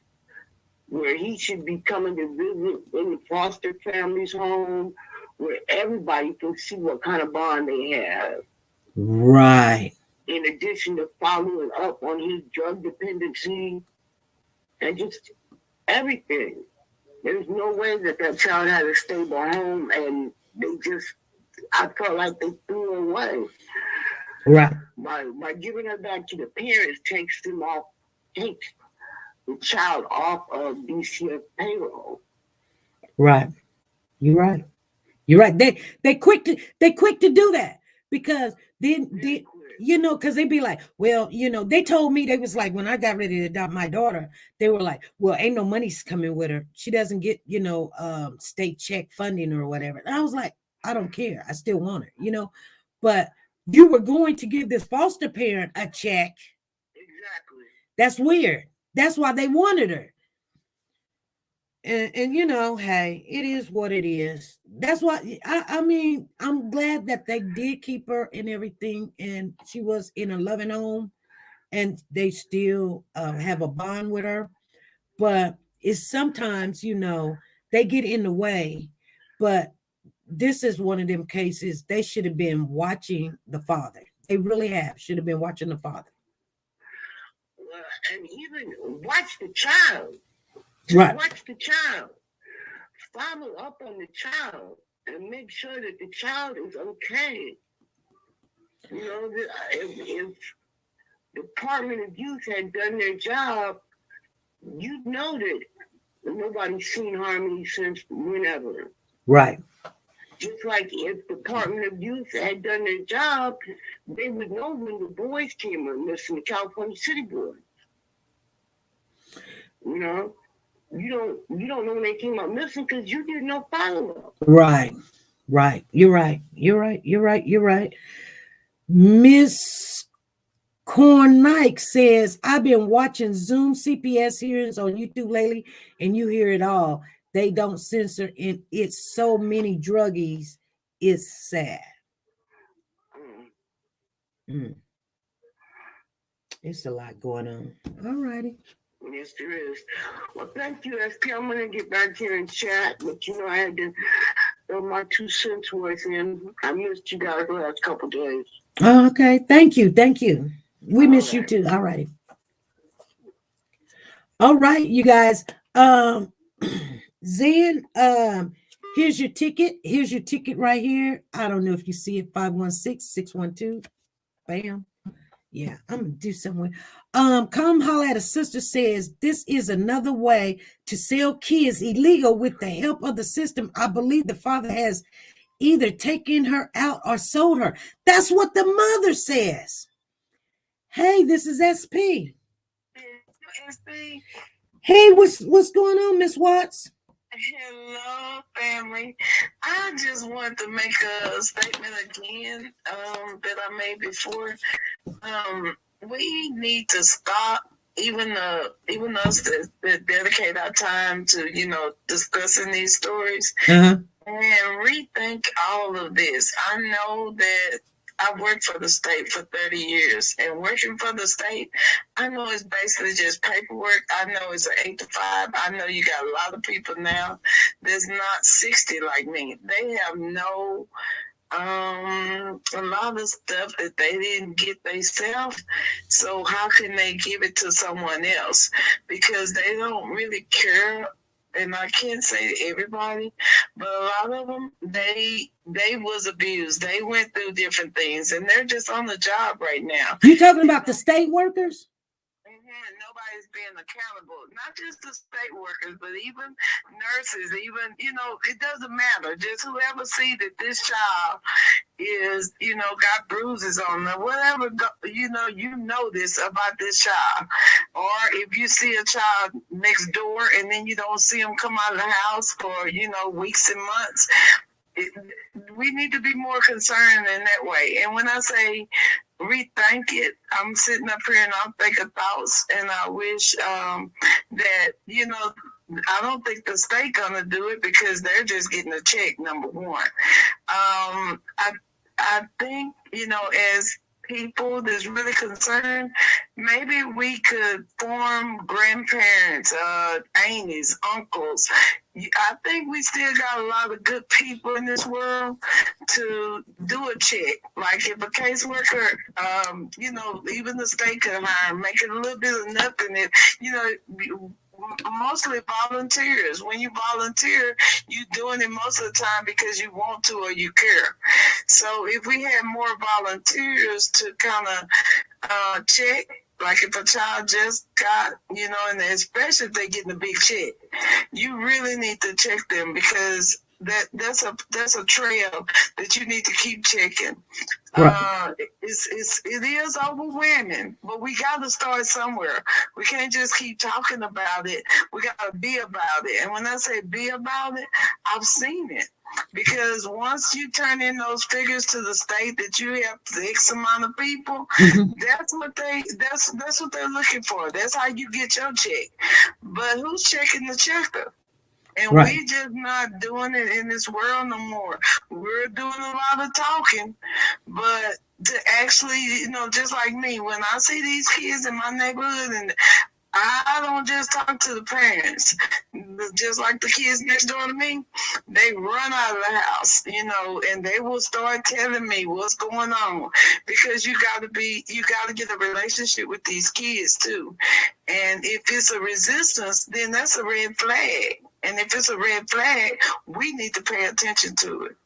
where he should be coming to visit in the foster family's home, where everybody can see what kind of bond they have. Right. In addition to following up on his drug dependency and just everything. There's no way that child had a stable home, and I felt like they threw her away. Right. By giving her back to the parents takes the child off of DCF payroll. Right. You're right. You're right. They quick to do that because then because they be like, well, they told me, they was like, when I got ready to adopt my daughter, they were like, well, ain't no money's coming with her. She doesn't get, state check funding or whatever. And I was like, I don't care. I still want her, but you were going to give this foster parent a check. Exactly. That's weird. That's why they wanted her. And hey, it is what it is. That's why I mean, I'm glad that they did keep her and everything, and she was in a loving home, and they still have a bond with her. But it's sometimes, they get in the way. But this is one of them cases. They should have been watching the father. They really should have been watching the father. And even watch the child. Right. Watch the child. Follow up on the child and make sure that the child is okay. If the Department of Youth had done their job, you'd know that nobody's seen Harmony since whenever. Right. Just like if the Department of Youth had done their job, they would know when the boys came on missing, the California City boys. You don't know when they came up missing because you did no follow-up. Right. You're right. Miss Cornike says, I've been watching Zoom CPS hearings on YouTube lately, and you hear it all. They don't censor, and it's so many druggies. It's sad. It's a lot going on. All righty. Yes, there is. Well, thank you, SP. I'm going to get back here and chat, but I had to throw my 2 cents worth in. I missed you guys the last couple days. Oh, okay. Thank you. We miss you too. All righty. All right, you guys. Zen, here's your ticket. Here's your ticket right here. I don't know if you see it. 516-612. Bam. Yeah, I'm gonna do something. Come holler at a sister says this is another way to sell kids illegal with the help of the system. I believe the father has either taken her out or sold her. That's what the mother says. Hey, this is SP. SP. Hey, what's going on, Miss Watts? Hello, family. I just wanted to make a statement again that I made before. We need to stop even us that dedicate our time to, discussing these stories, and rethink all of this. I know that I worked for the state for 30 years, and working for the state, I know it's basically just paperwork. I know it's an 8 to 5. I know you got a lot of people now that's not 60 like me. They have no a lot of stuff that they didn't get themselves. So how can they give it to someone else? Because they don't really care. And I can't say everybody, but a lot of them, they was abused. They went through different things, and they're just on the job right now. You talking about the state workers? Nobody's being accountable. Not just the state workers, but even nurses, even, it doesn't matter. Just whoever see that this child is, got bruises on them, whatever, you know this about this child. Or if you see a child next door and then you don't see them come out of the house for, weeks and months, we need to be more concerned in that way. And when I say rethink it, I'm sitting up here and I'm thinking thoughts, and I wish that, I don't think the state gonna do it because they're just getting a check, number one. I think, as people that's really concerned, maybe we could form grandparents, aunties, uncles. I think we still got a lot of good people in this world to do a check. Like if a caseworker, even the state could hire, make it a little bit of nothing. Mostly volunteers. When you volunteer, you're doing it most of the time because you want to or you care. So if we had more volunteers to kind of check, like if a child just got, and especially if they're getting a big check, you really need to check them, because that's a trail that you need to keep checking. Right. It is overwhelming, but we got to start somewhere. We can't just keep talking about it. We got to be about it. And when I say be about it, I've seen it. Because once you turn in those figures to the state that you have X amount of people, that's what they're looking for. That's how you get your check. But who's checking the checker? And we just not doing it in this world no more. We're doing a lot of talking, but to actually, just like me, when I see these kids in my neighborhood, and I don't just talk to the parents, just like the kids next door to me, they run out of the house, and they will start telling me what's going on, because you got to get a relationship with these kids too. And if it's a resistance, then that's a red flag. And if it's a red flag, we need to pay attention to it.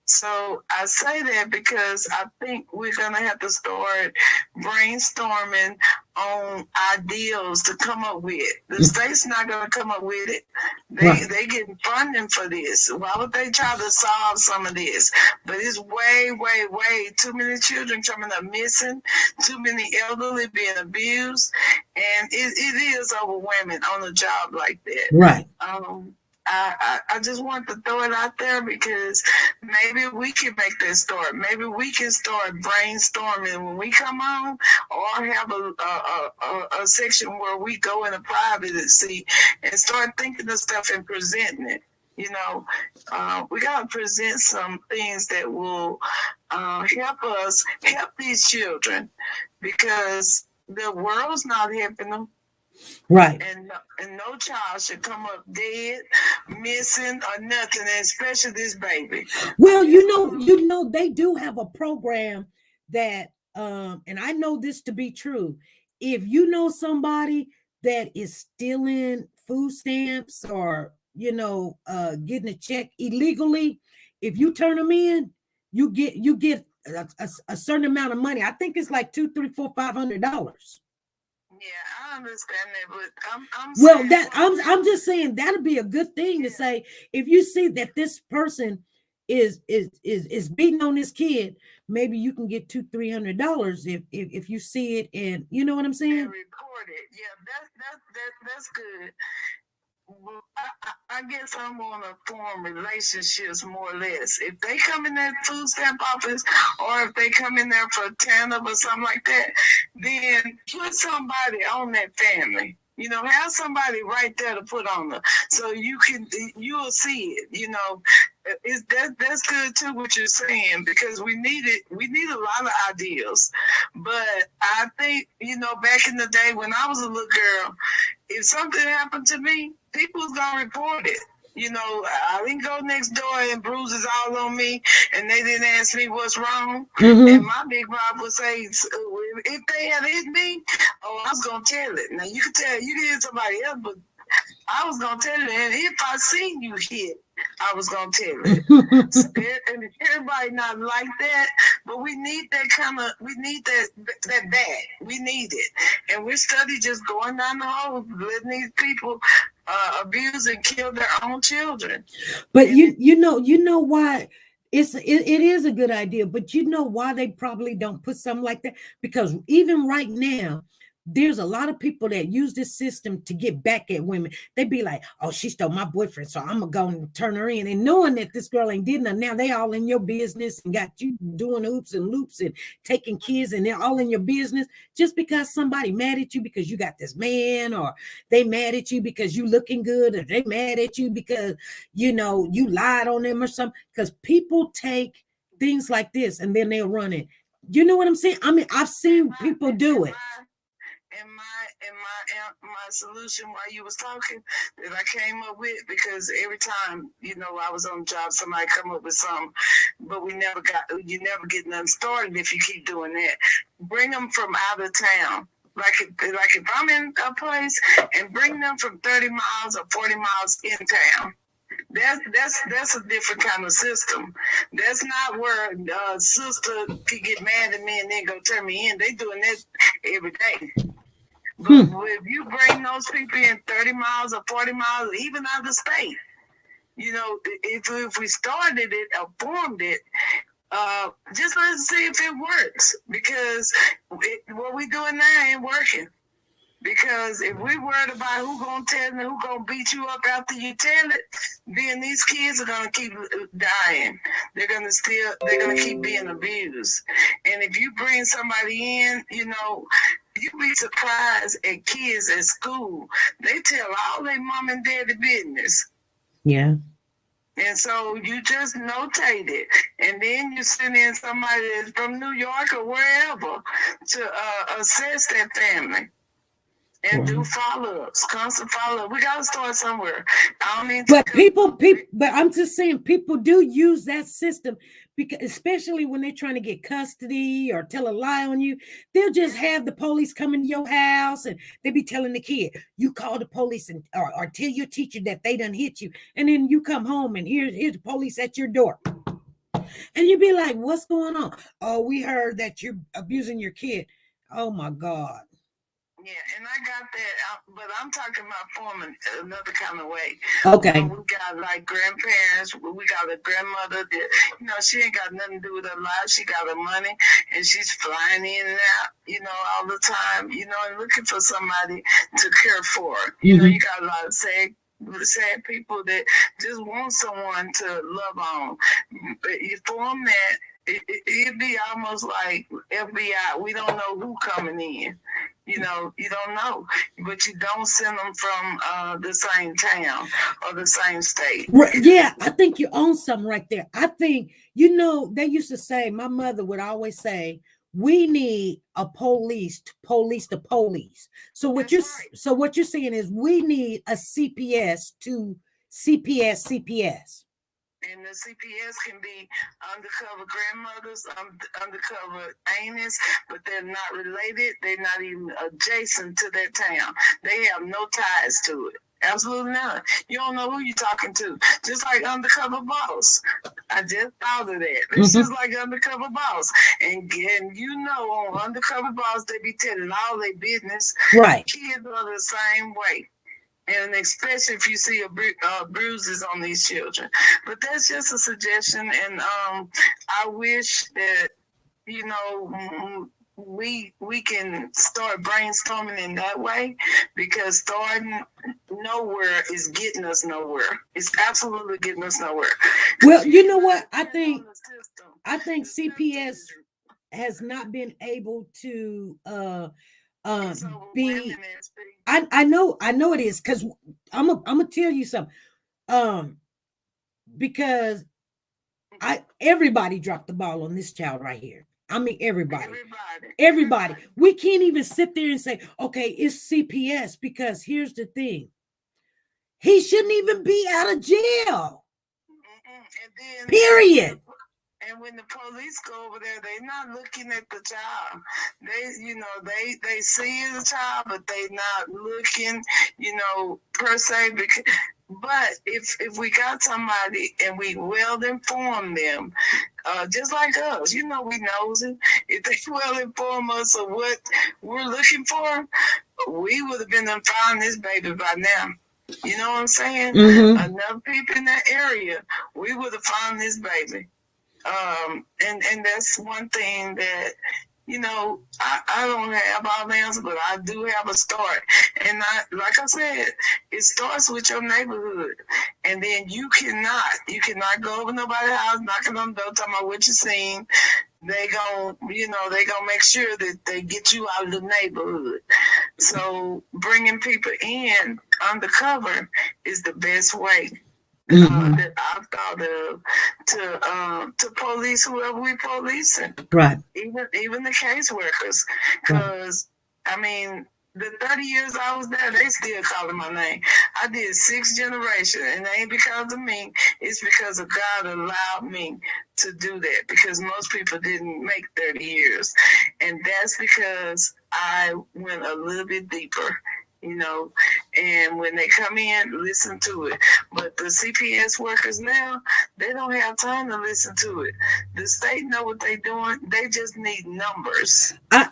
So I say that because I think we're going to have to start brainstorming on ideals to come up with. The state's not going to come up with it. They getting funding for this. Why would they try to solve some of this? But it's way, way, way too many children coming up missing, too many elderly being abused, and it is overwhelming on a job like that. Right. I just want to throw it out there, because maybe we can make that start. Maybe we can start brainstorming when we come on, or have a section where we go in a privacy and start thinking of stuff and presenting it. We got to present some things that will help these children, because the world's not helping them. Right. And no child should come up dead, missing, or nothing, especially this baby. Well, they do have a program that, and I know this to be true. If you know somebody that is stealing food stamps or, getting a check illegally, if you turn them in, you get a certain amount of money. I think it's like $200, $300, $400, $500. Yeah, I understand that, but I'm just saying that'd be a good thing to say. If you see that this person is beating on this kid, maybe you can get $200-$300 if you see it, and you know what I'm saying. And report it. Yeah, that's good. Well, I guess I'm going to form relationships more or less. If they come in that food stamp office, or if they come in there for a TANF or something like that, then put somebody on that family. You know, have somebody right there to put on them, so you'll see it. You know, that's good too what you're saying, because we need it. We need a lot of ideas, but I think, you know, back in the day when I was a little girl, if something happened to me, people's gonna report it. You know, I didn't go next door and bruises all on me, and they didn't ask me what's wrong. And my big mouth would say, if they had hit me, oh, I was gonna tell it. Now you can tell you did somebody else, but I was gonna tell it. And if I seen you hit, I was gonna tell it. And everybody not like that, but we need that kind of, we need that bad. We need it, and we're study just going down the hole, letting these people abuse and kill their own children. But you know why it is a good idea, but you know why they probably don't put something like that? Because even right now, there's a lot of people that use this system to get back at women. They be like, oh, she stole my boyfriend, so I'm gonna go and turn her in. And knowing that this girl ain't did nothing, now they all in your business and got you doing hoops and loops and taking kids, and they're all in your business just because somebody mad at you because you got this man, or they mad at you because you looking good, or they mad at you because, you know, you lied on them or something. Because people take things like this and then they'll run it. You know what I'm saying? I mean, I've seen people do it. And my solution while you was talking that I came up with, because every time, you know, I was on the job, somebody come up with something, but you never get nothing started if you keep doing that. Bring them from out of town. Like if I'm in a place, and bring them from 30 miles or 40 miles in town. That's a different kind of system. That's not where sister could get mad at me and then go turn me in. They doing that every day. But if you bring those people in 30 miles or 40 miles, even out of state, you know, if we started it or formed it, just let's see if it works. Because what we doing now ain't working. Because if we worried about who gonna tell and who gonna beat you up after you tell it, then these kids are gonna keep dying. They're gonna keep being abused. And if you bring somebody in, you know, you'd be surprised at kids at school. They tell all their mom and daddy business. Yeah. And so you just notate it. And then you send in somebody that's from New York or wherever to assess that family. And do follow-ups, constant follow-up. We gotta start somewhere. I don't mean but people, but I'm just saying, people do use that system, because especially when they're trying to get custody or tell a lie on you, they'll just have the police come into your house, and they be telling the kid, you call the police and or tell your teacher that they done hit you, and then you come home and here's the police at your door, and you be like, what's going on? Oh, we heard that you're abusing your kid. Oh my God. Yeah, and I got that, but I'm talking about forming another kind of way. Okay. We got like grandparents. We got a grandmother that, you know, she ain't got nothing to do with her life. She got her money, and she's flying in and out, you know, all the time, you know, and looking for somebody to care for her. You know, you got a lot of sad people that just want someone to love on. But you form that, it'd be almost like FBI. We don't know who coming in. You know, you don't know, but you don't send them from the same town or the same state. Yeah, I think you own something right there. I think, you know, they used to say, my mother would always say, we need a police to police the police. So what you're saying is we need a CPS to CPS. And the CPS can be undercover grandmothers, undercover aunts, but they're not related. They're not even adjacent to that town. They have no ties to it. Absolutely none. You don't know who you're talking to. Just like undercover boss. I just thought of that. It's just like undercover boss. And you know, on undercover boss, they be telling all their business. Right. Kids are the same way. And especially if you see bruises on these children. But that's just a suggestion. And I wish that, you know, we can start brainstorming in that way, because starting nowhere is getting us nowhere. It's absolutely getting us nowhere. Well, you know what? I think CPS has not been able to be. I know it is, because I'm gonna tell you something. Because everybody dropped the ball on this child right here. I mean, everybody. We can't even sit there and say, okay, it's CPS, because here's the thing. He shouldn't even be out of jail. Period. And when the police go over there, they're not looking at the child. They see the child, but they're not looking, per se. But if we got somebody and we well inform them, just like us, we knows it. If they well inform us of what we're looking for, we would have been found this baby by now. You know what I'm saying? Mm-hmm. Enough people in that area, we would have found this baby. And that's one thing that, I don't have all the answers, but I do have a start. And like I said, it starts with your neighborhood. And then you cannot go over nobody's house, knocking on the door, talking about what you seen. They gonna make sure that they get you out of the neighborhood. So bringing people in undercover is the best way. That I've thought of to police whoever we policing, right? Even the caseworkers, because I mean, the 30 years I was there, they still calling my name. I did 6 generations, and it ain't because of me. It's because of God allowed me to do that. Because most people didn't make 30 years, and that's because I went a little bit deeper. And when they come in, listen to it. But the CPS workers now, they don't have time to listen to it. The state know what they're doing. They just need numbers. I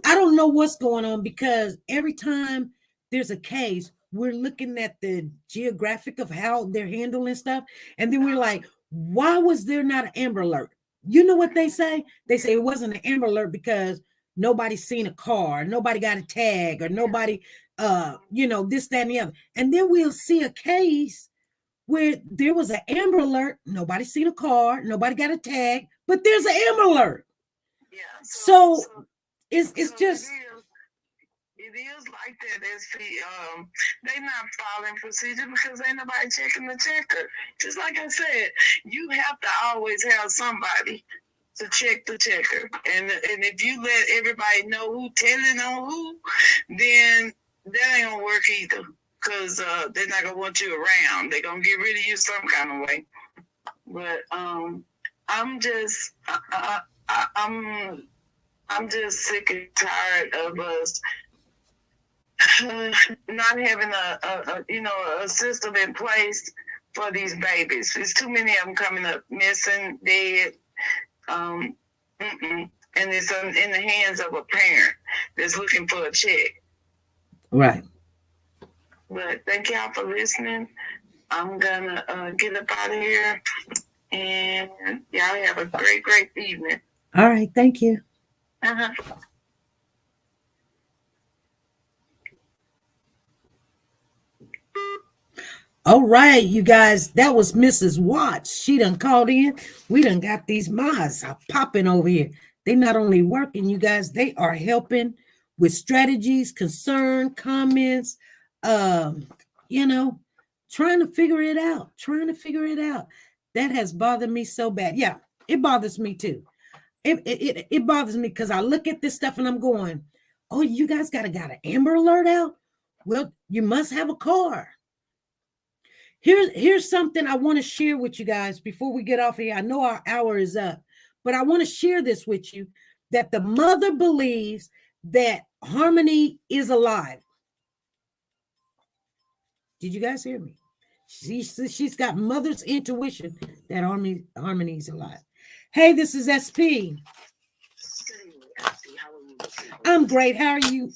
don't know what's going on, because every time there's a case, we're looking at the geographic of how they're handling stuff, and then we're like, why was there not an Amber Alert? You know what they say? They say it wasn't an Amber Alert because nobody's seen a car, nobody got a tag, or nobody, this, that, and the other. And then we'll see a case where there was an Amber Alert, nobody seen a car, nobody got a tag, but there's an Amber Alert. Yeah. So it's just. It is like that. They not following procedure because ain't nobody checking the checker. Just like I said, you have to always have somebody to check the checker. And if you let everybody know who telling on who, then that ain't gonna work either. Because they're not gonna want you around. They're gonna get rid of you some kind of way. But I'm just sick and tired of us not having a system in place for these babies. There's too many of them coming up missing, dead. And it's in the hands of a parent that's looking for a check. Right. But thank y'all for listening. I'm gonna get up out of here, and y'all have a great evening. All right, thank you. All right, you guys, that was Mrs. Watts. She done called in. We done got these mods popping over here. They not only working, you guys, they are helping with strategies, concern, comments, trying to figure it out. That has bothered me so bad. Yeah, it bothers me too. It bothers me because I look at this stuff and I'm going, oh, you guys got an Amber Alert out? Well, you must have a car. Here's something I want to share with you guys before we get off here. I know our hour is up, but I want to share this with you, that the mother believes that Harmony is alive. Did you guys hear me? She's got mother's intuition that Harmony's alive. Hey, this is SP. I'm great. How are you?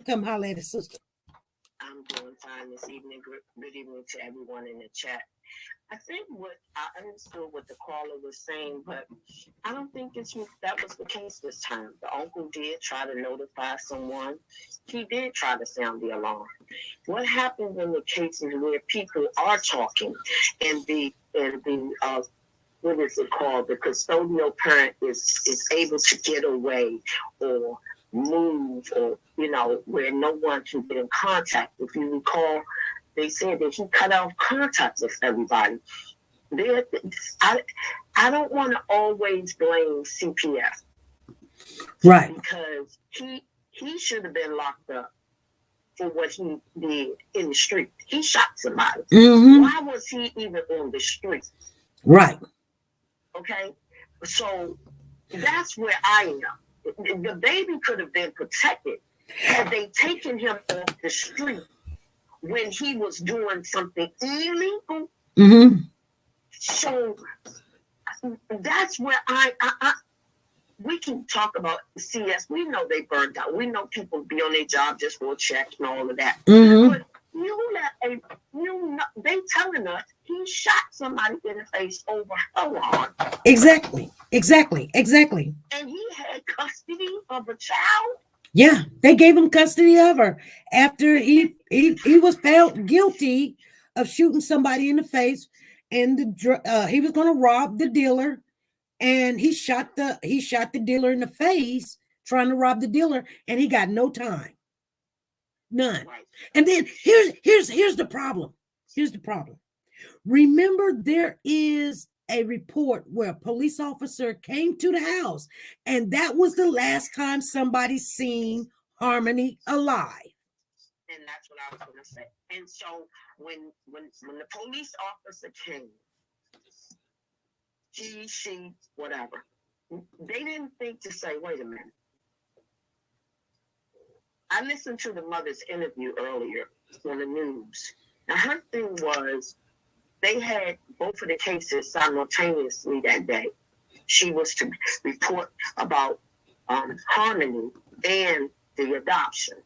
Come holler at a sister. I'm doing fine this evening. Good evening to everyone in the chat. I think what I understood what the caller was saying, but I don't think that was the case this time. The uncle did try to notify someone. He did try to sound the alarm. What happens in the cases where people are talking and the what is it called? The custodial parent is able to get away or move, or where no one can get in contact. If you recall, they said that he cut off contact with everybody. I don't want to always blame CPS, right? Because he should have been locked up for what he did in the street. He shot somebody. Mm-hmm. Why was he even on the street? Right. Okay, so that's where I am. The baby could have been protected had they taken him off the street when he was doing something illegal. Mm-hmm. So that's where we can talk about CS. We know they burned out. We know people be on their job just for a check and all of that. Mm-hmm. But they telling us he shot somebody in the face over her lawn. Exactly. And he had custody of a child. Yeah, they gave him custody of her after he was found guilty of shooting somebody in the face, and he was going to rob the dealer, and he shot the dealer in the face trying to rob the dealer, and he got no time, none. Right. And then here's the problem. Here's the problem. Remember, there is a report where a police officer came to the house, and that was the last time somebody seen Harmony alive. And that's what I was going to say. And so when the police officer came, she, whatever, they didn't think to say, wait a minute. I listened to the mother's interview earlier on the news. Now, her thing was, they had both of the cases simultaneously that day. She was to report about Harmony and the adoption.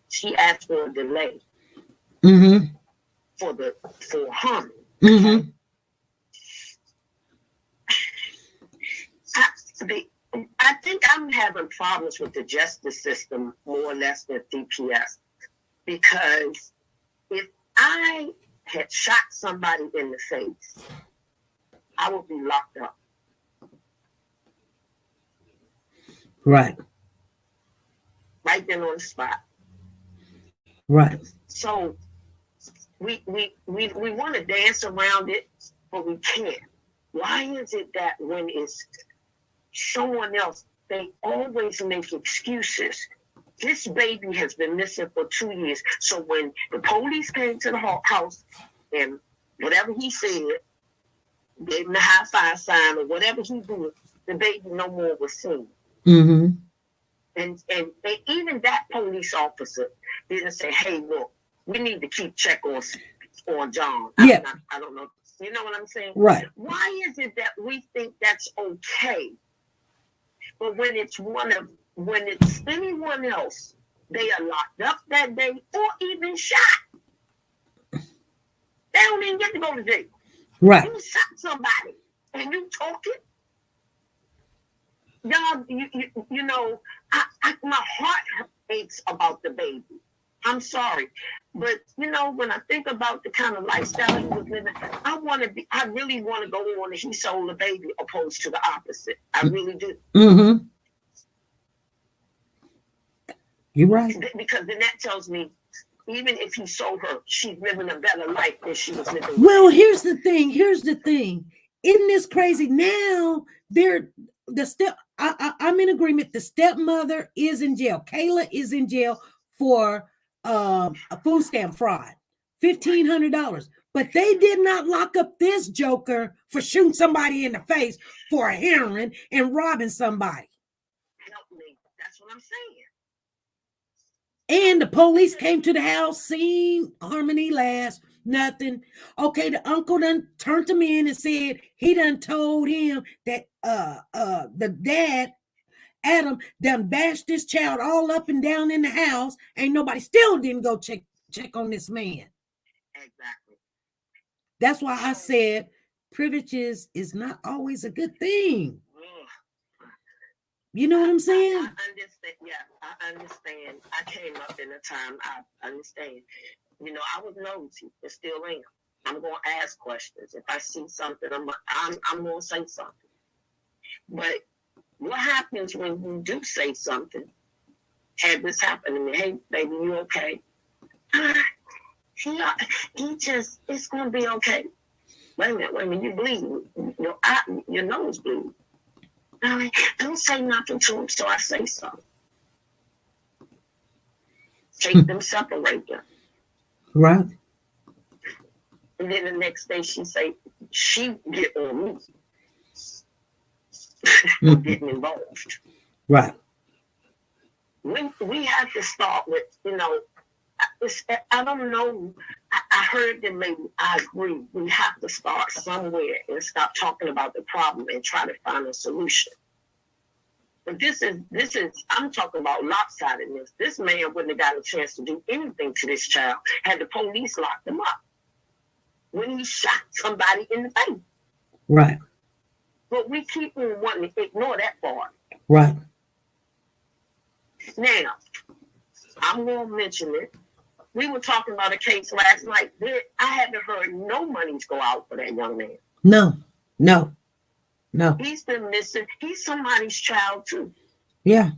She asked for a delay for Harmony. Mm-hmm. I think I'm having problems with the justice system more or less than CPS, because if I had shot somebody in the face, I would be locked up. Right. Right then on the spot. Right. So we want to dance around it, but we can't. Why is it that when it's someone else, they always make excuses? This baby has been missing for 2 years. So when the police came to the house and whatever he said, gave him the high five sign or whatever he did, the baby no more was seen. Mm-hmm. And they, even that police officer didn't say, hey, look, we need to keep check on John. Yeah. I don't know. You know what I'm saying? Right. Why is it that we think that's okay? But when it's anyone else, they are locked up that day or even shot. They don't even get to go to jail. Right. You shot somebody and you talking. Y'all, you know, my heart aches about the baby. I'm sorry. But, you know, when I think about the kind of lifestyle he was living, I really want to go on and he sold the baby opposed to the opposite. I really do. Mm-hmm. You're right. Because then that tells me, even if he sold her, she's living a better life than she was living. Well, here's the thing. Isn't this crazy? Now, I'm in agreement. The stepmother is in jail. Kayla is in jail for a food stamp fraud, $1,500. But they did not lock up this joker for shooting somebody in the face for a heroin and robbing somebody. Help me. That's what I'm saying. And the police came to the house, seen Harmony last, nothing. Okay, the uncle done turned him in and said he done told him that the dad, Adam, done bashed this child all up and down in the house. Ain't nobody still didn't go check check on this man. Exactly. That's why I said privileges is not always a good thing. You know what I'm saying? I understand. Yeah, I understand. I came up in a time. I understand. You know, I was nosy, and still am. I'm gonna ask questions. If I see something, I'm gonna say something. But what happens when you do say something? Had this happen to me? Hey, baby, you okay? He just, it's gonna be okay. Wait a minute, you bleeding. Your nose bleeding. Don't say nothing to him, so I say something. Take them, separate them. Right. And then the next day she get on me. Getting involved. Right. We have to start with, you know, I don't know. I heard that maybe I agree. We have to start somewhere and stop talking about the problem and try to find a solution. But this is I'm talking about lopsidedness. This man wouldn't have got a chance to do anything to this child had the police locked him up when he shot somebody in the face. Right. But we keep on wanting to ignore that part. Right. Now, I'm going to mention it. We were talking about a case last night. I haven't heard no monies go out for that young man. No. He's been missing. He's somebody's child too. Yeah.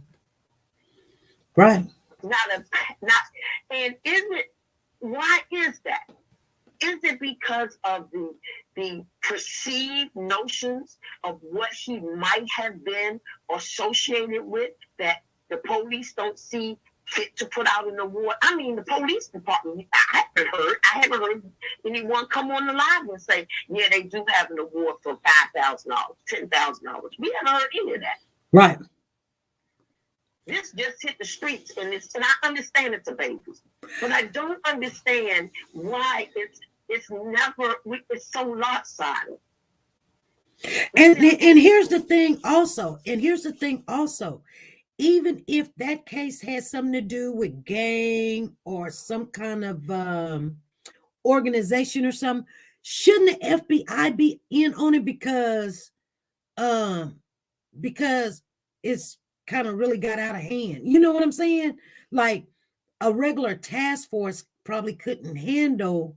Right. And why is that? Is it because of the perceived notions of what he might have been associated with that the police don't see fit to put out an award? I mean, the police department, I haven't heard anyone come on the line and say, yeah, they do have an award for $5,000, $10,000. We haven't heard any of that. Right. This just hit the streets, and I understand it's a baby, but I don't understand why it's so lopsided. And here's the thing also. Even if that case has something to do with gang or some kind of organization or something, shouldn't the FBI be in on it because it's kind of really got out of hand? You know what I'm saying? Like a regular task force probably couldn't handle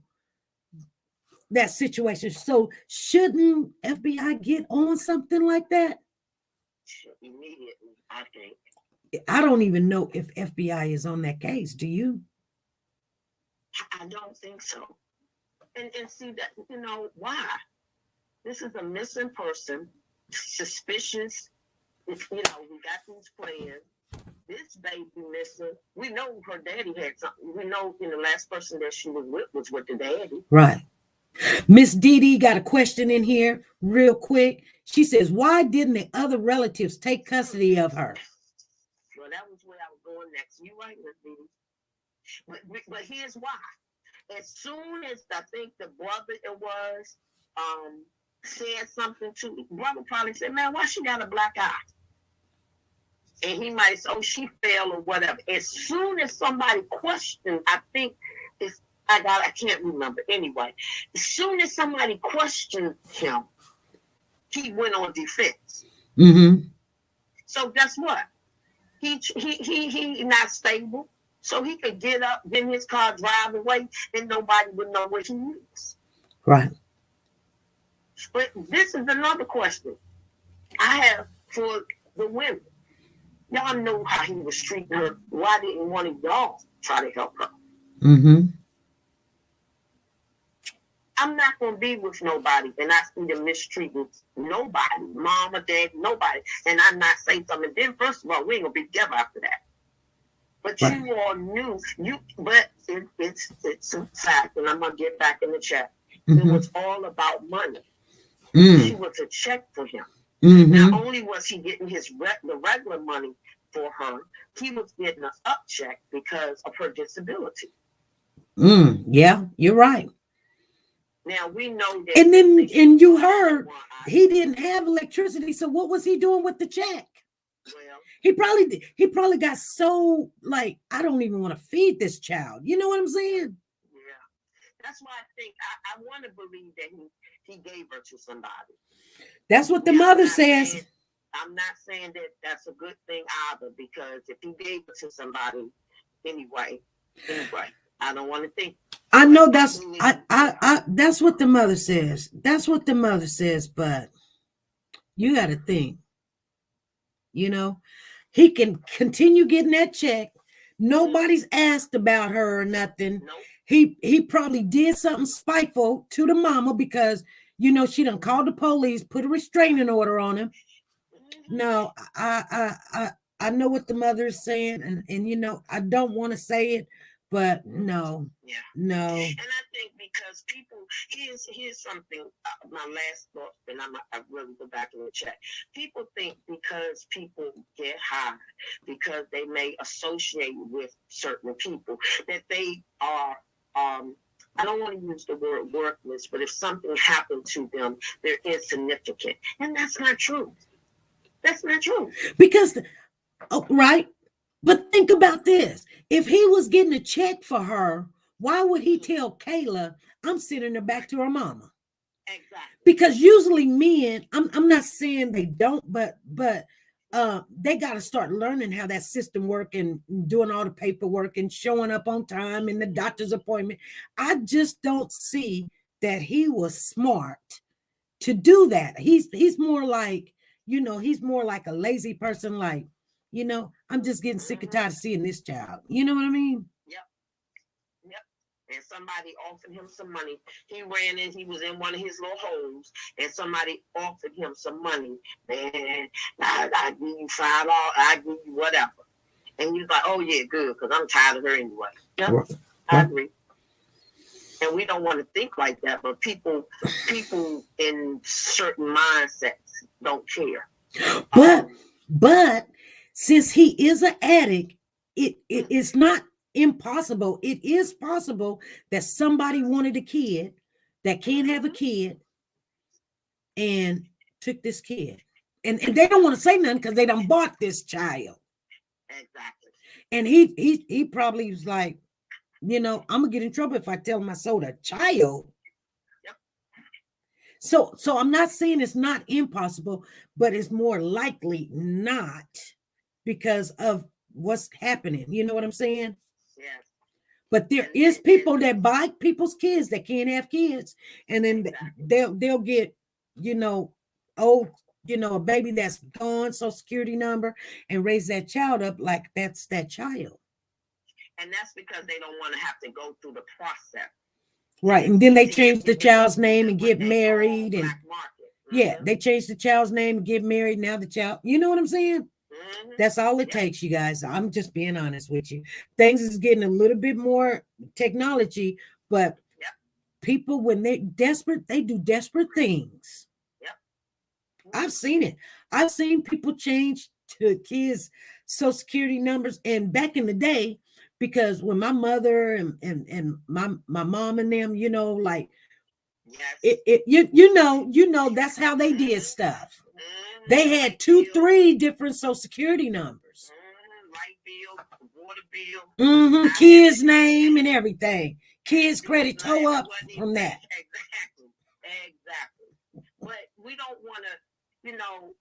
that situation. So shouldn't FBI get on something like that? Immediately, I think. I don't even know if FBI is on that case. Do you? I don't think so. And see that, you know, why? This is a missing person, suspicious. You know, we got these plans. This baby missing. We know her daddy had something. We know, you know, the last person that she was with the daddy. Right. Miss Dee Dee got a question in here real quick. She says, why didn't the other relatives take custody of her? Well, that was where I was going next. You right, Miss Dee Dee. But here's why. As soon as I think the brother said something to me, brother probably said, man, why she got a black eye? And he might say, oh, she fell or whatever. As soon as somebody questioned, I think I can't remember. Anyway, as soon as somebody questioned him, he went on defense. Mm-hmm. So guess what? He not stable. So he could get up, get in his car, drive away, and nobody would know where he is. Right. But this is another question I have for the women. Y'all know how he was treating her. Why didn't one of y'all try to help her? Mm-hmm. I'm not going to be with nobody and I see them mistreating nobody, mom or dad, nobody, and I'm not saying something. Then first of all, we ain't going to be together after that. But right. You all knew, but it's a fact, and I'm going to get back in the chat. Mm-hmm. It was all about money. She was a check for him. Mm-hmm. Not only was he getting the regular money for her, he was getting an up check because of her disability. Yeah, you're right. Now we know that. And you heard he didn't have electricity, so what was he doing with the check? Well, He probably got so like, I don't even want to feed this child. You know what I'm saying? Yeah. That's why I think I want to believe that he gave her to somebody. That's what the mother says. I'm not saying that that's a good thing either, because if he gave it to somebody anyway, I don't want to think. I know that's that's what the mother says. That's what the mother says, but you got to think, you know, he can continue getting that check. Nobody's asked about her or nothing. Nope. He probably did something spiteful to the mama because, you know, she done called the police, put a restraining order on him. No, I know what the mother is saying, and you know, I don't want to say it, but no. And I think because people, here's something. My last thought, and I really go back and check. People think because people get high, because they may associate with certain people, that they are. I don't want to use the word worthless, but if something happened to them, they're insignificant, and that's not true. That's not true. Because, right? But think about this. If he was getting a check for her, why would he tell Kayla, I'm sending her back to her mama? Exactly. Because usually men, I'm not saying they don't, but they got to start learning how that system works and doing all the paperwork and showing up on time in the doctor's appointment. I just don't see that he was smart to do that. He's more like, you know, he's more like a lazy person, like, you know, I'm just getting sick and tired of seeing this child. You know what I mean? Yep. And somebody offered him some money. He ran in, he was in one of his little holes, and somebody offered him some money. Man, I give you $5, I give you whatever. And he's like, oh yeah, good, because I'm tired of her anyway. Yep, I agree. And we don't want to think like that, but people in certain mindsets don't care. But since he is an addict, it is not impossible. It is possible that somebody wanted a kid that can't have a kid and took this kid. And they don't want to say nothing because they done bought this child. Exactly. And he probably was like, you know, I'm gonna get in trouble if I tell him I sold a child. Yep. So I'm not saying it's not impossible, but it's more likely not because of what's happening. You know what I'm saying? Yes. But there is people that buy people's kids that can't have kids, and then they'll get, you know, a baby that's gone, Social Security number, and raise that child up like that's that child. And that's because they don't want to have to go through the process. Right. And then they change the child's name and get married. And yeah, they change the child's name and get married. Now the child, you know what I'm saying? Mm-hmm. That's all it takes, you guys. I'm just being honest with you. Things is getting a little bit more technology, but people, when they're desperate, they do desperate things. I've seen it. I've seen people change to kids' Social Security numbers. And back in the day, because when my mother and my mom and them, you know, like you know, that's how they did stuff. They had 2-3 different Social Security numbers. Light bill, water bill. Kids' name and everything. Kids' credit toe up from that. Exactly. But we don't want to, you know,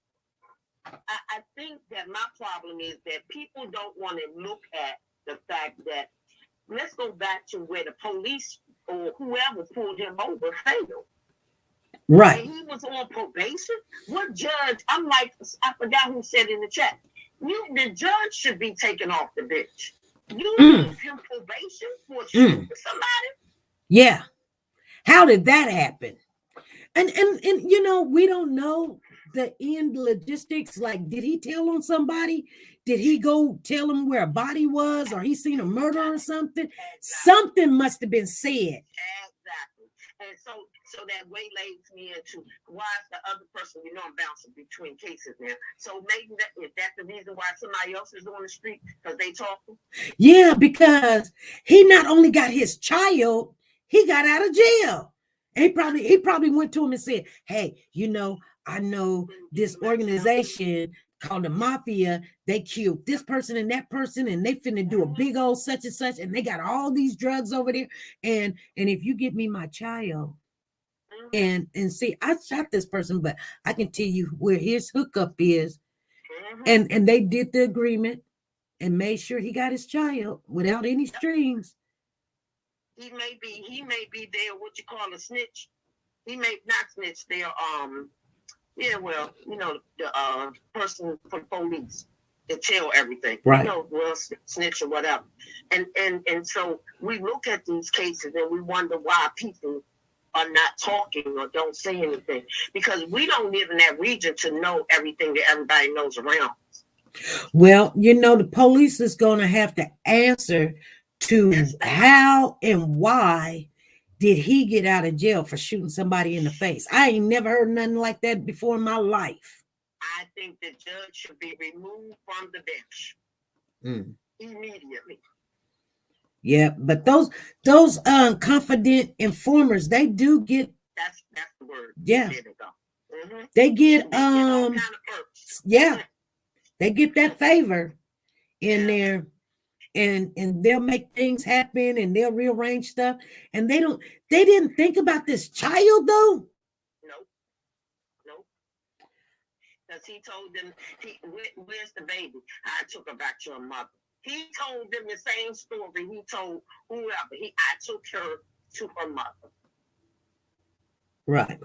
I think that my problem is that people don't want to look at the fact that, let's go back to where the police or whoever pulled him over failed. Right. And he was on probation. What judge? I'm like, I forgot who said in the chat. The judge should be taken off the bench. You give him probation for shooting somebody? Yeah. How did that happen? And you know, we don't know the end logistics. Like, did he tell on somebody? Did he go tell him where a body was, or he seen a murder or something? Something must have been said. Exactly. And so that waylays me into why is the other person, you know, I'm bouncing between cases now. So maybe is that the reason why somebody else is on the street, because they talking? Yeah, because he not only got his child, he got out of jail. He probably went to him and said, hey, you know, I know this organization called the mafia. They killed this person and that person, and they finna do a big old such and such, and they got all these drugs over there. And if you give me my child, and see, I shot this person, but I can tell you where his hookup is. And they did the agreement and made sure he got his child without any strings. He may be there, what you call a snitch. He may not snitch there. Yeah, well, you know, the person for police to tell everything. Right. You know, well, snitch or whatever. And so we look at these cases and we wonder why people are not talking or don't say anything, because we don't live in that region to know everything that everybody knows around. Well, you know, the police is going to have to answer to how and why did he get out of jail for shooting somebody in the face. I ain't never heard nothing like that before in my life. I think the judge should be removed from the bench immediately. Yeah, but those confident informers, they do get. That's the word. Yeah. There they go. They get all kind of perks. Yeah, they get that favor in there, and they'll make things happen, and they'll rearrange stuff, and they didn't think about this child though. Nope. Because he told them, where's the baby? I took her back to her mother. He told them the same story he told whoever. I took her to her mother. Right.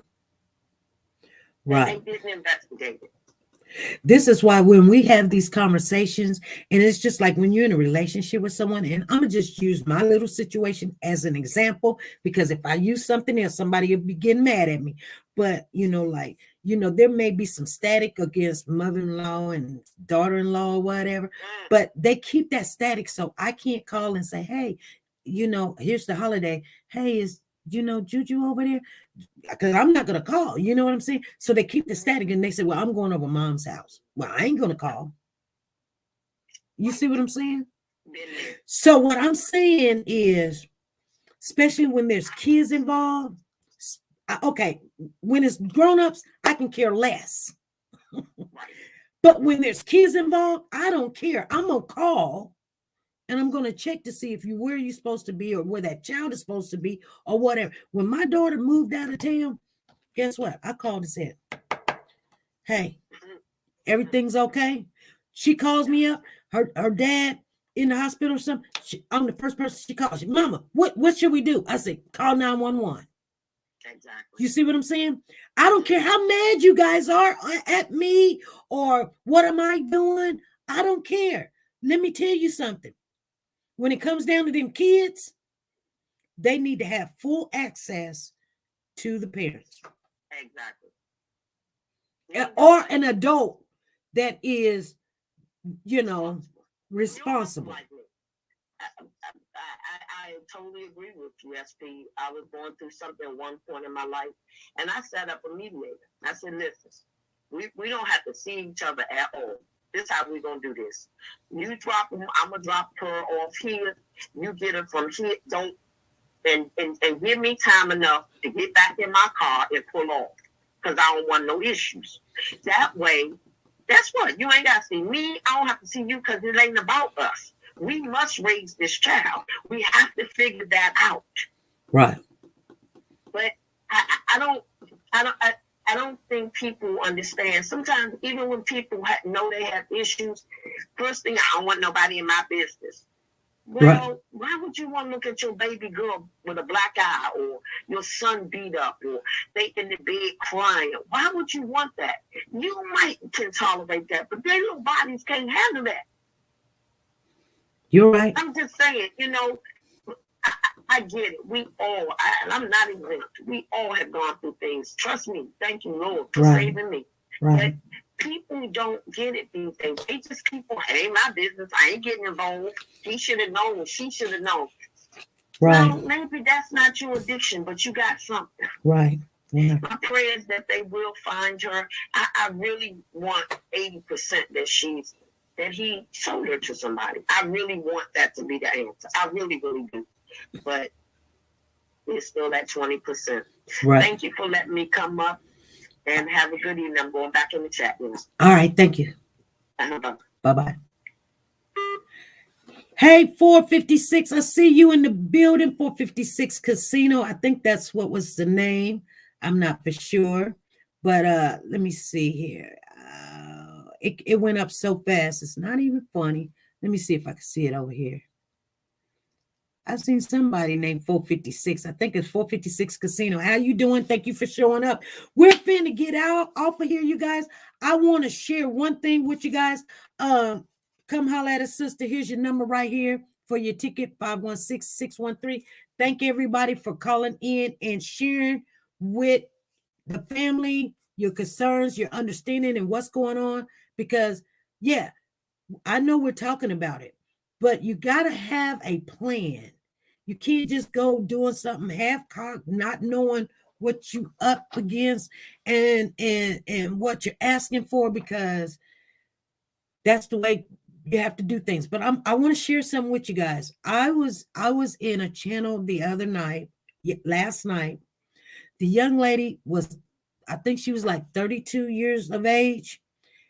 And they didn't investigate it. This is why when we have these conversations, and it's just like when you're in a relationship with someone, and I'm gonna just use my little situation as an example, because if I use something else, somebody will be getting mad at me. But there may be some static against mother-in-law and daughter-in-law or whatever, but they keep that static, so I can't call and say, hey, here's the holiday. Hey, is Juju over there? Because I'm not going to call. You know what I'm saying? So they keep the static, and they say, well, I'm going over mom's house. Well, I ain't going to call. You see what I'm saying? So what I'm saying is, especially when there's kids involved, okay, when it's grown-ups, I can care less. But when there's kids involved, I don't care. I'm going to call, and I'm going to check to see where you're supposed to be or where that child is supposed to be or whatever. When my daughter moved out of town, guess what? I called and said, hey, everything's okay? She calls me up. Her dad in the hospital or something. I'm the first person she calls. Mama, what should we do? I said, call 911. Exactly. You see what I'm saying? I don't care how mad you guys are at me or what am I doing. I don't care. Let me tell you something. When it comes down to them kids, they need to have full access to the parents. Exactly. Or an adult that is, responsible. I totally agree with you, SP. I was going through something at one point in my life, and I set up a mediator. I said, listen, we don't have to see each other at all. This is how we're going to do this. You drop them, I'm going to drop her off here. You get her from here. Don't, and give me time enough to get back in my car and pull off, because I don't want no issues. That way, that's what. You ain't got to see me. I don't have to see you, because it ain't about us. We must raise this child. We have to figure that out. Right. But I don't think people understand. Sometimes, even when people know they have issues, first thing, I don't want nobody in my business. Well, right. Why would you want to look at your baby girl with a black eye, or your son beat up, or they in the bed crying? Why would you want that? You can tolerate that, but their little bodies can't handle that. You're right. I'm just saying, I get it. We all, and I'm not exempt. We all have gone through things. Trust me. Thank you, Lord, for saving me. Right. But people don't get it these days. They just keep on, it ain't my business. I ain't getting involved. He should have known. She should have known. Right. Well, maybe that's not your addiction, but you got something. Right. Yeah. My prayer is that they will find her. I really want 80% that he sold her to somebody. I really want that to be the answer. I really, really do. But it's still at 20%. Right. Thank you for letting me come up, and have a good evening. I'm going back in the chat room. All right. Thank you. Bye-bye. Hey, 456, I see you in the building. 456 Casino. I think that's what was the name. I'm not for sure. But let me see here. It went up so fast. It's not even funny. Let me see if I can see it over here. I've seen somebody named 456. I think it's 456 Casino. How you doing? Thank you for showing up. We're finna get out off of here, you guys. I want to share one thing with you guys. Come holler at a sister. Here's your number right here for your ticket, 516-613. Thank everybody for calling in and sharing with the family your concerns, your understanding, and what's going on. Because, yeah, I know we're talking about it, but you got to have a plan. You can't just go doing something half-cocked, not knowing what you up against and what you're asking for, because that's the way you have to do things. But I want to share something with you guys. I was in a channel the other night, last night. The young lady was, I think she was like 32 years of age.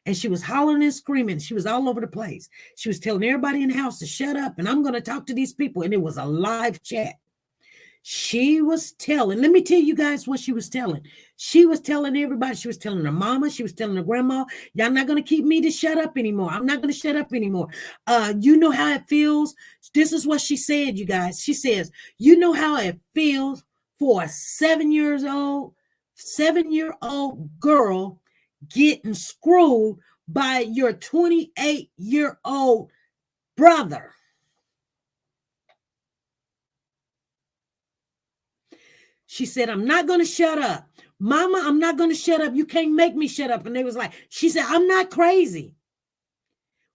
And she was hollering and screaming. She was all over the place. She was telling everybody in the house to shut up, and I'm going to talk to these people. And it was a live chat. She was telling, let me tell you guys what she was telling. She was telling everybody. She was telling her mama. She was telling her grandma, y'all not going to keep me to shut up anymore. I'm not going to shut up anymore. You know how it feels. This is what she said, you guys. She says, you know how it feels for a 7-year-old girl getting screwed by your 28-year-old brother. She said, I'm not going to shut up. Mama, I'm not going to shut up. You can't make me shut up. And they was like, she said, I'm not crazy.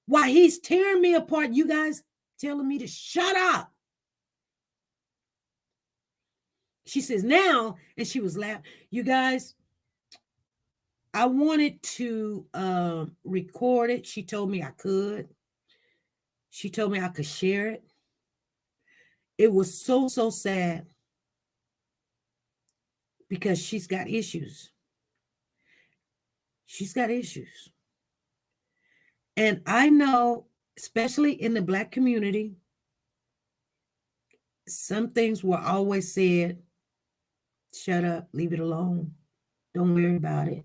Why he's tearing me apart, you guys telling me to shut up. She says now, and she was laughing. You guys, I wanted to record it. She told me I could. She told me I could share it. It was so sad because she's got issues. She's got issues. And I know, especially in the Black community, some things were always said, shut up, leave it alone. Don't worry about it.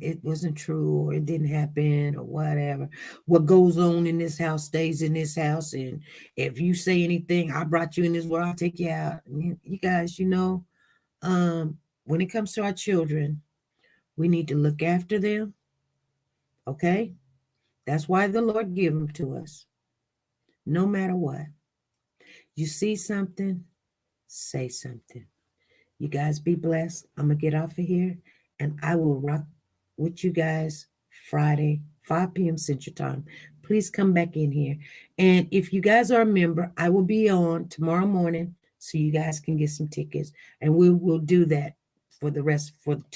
It wasn't true, or it didn't happen, or whatever. What goes on in this house stays in this house. And if you say anything, I brought you in this world, I'll take you out. You guys, you know, when it comes to our children, we need to look after them. Okay? That's why the Lord gave them to us. No matter what. You see something, say something. You guys be blessed. I'm going to get off of here, and I will rock with you guys Friday, 5 p.m. Central Time. Please come back in here. And if you guys are a member, I will be on tomorrow morning so you guys can get some tickets. And we will do that for the rest for the 2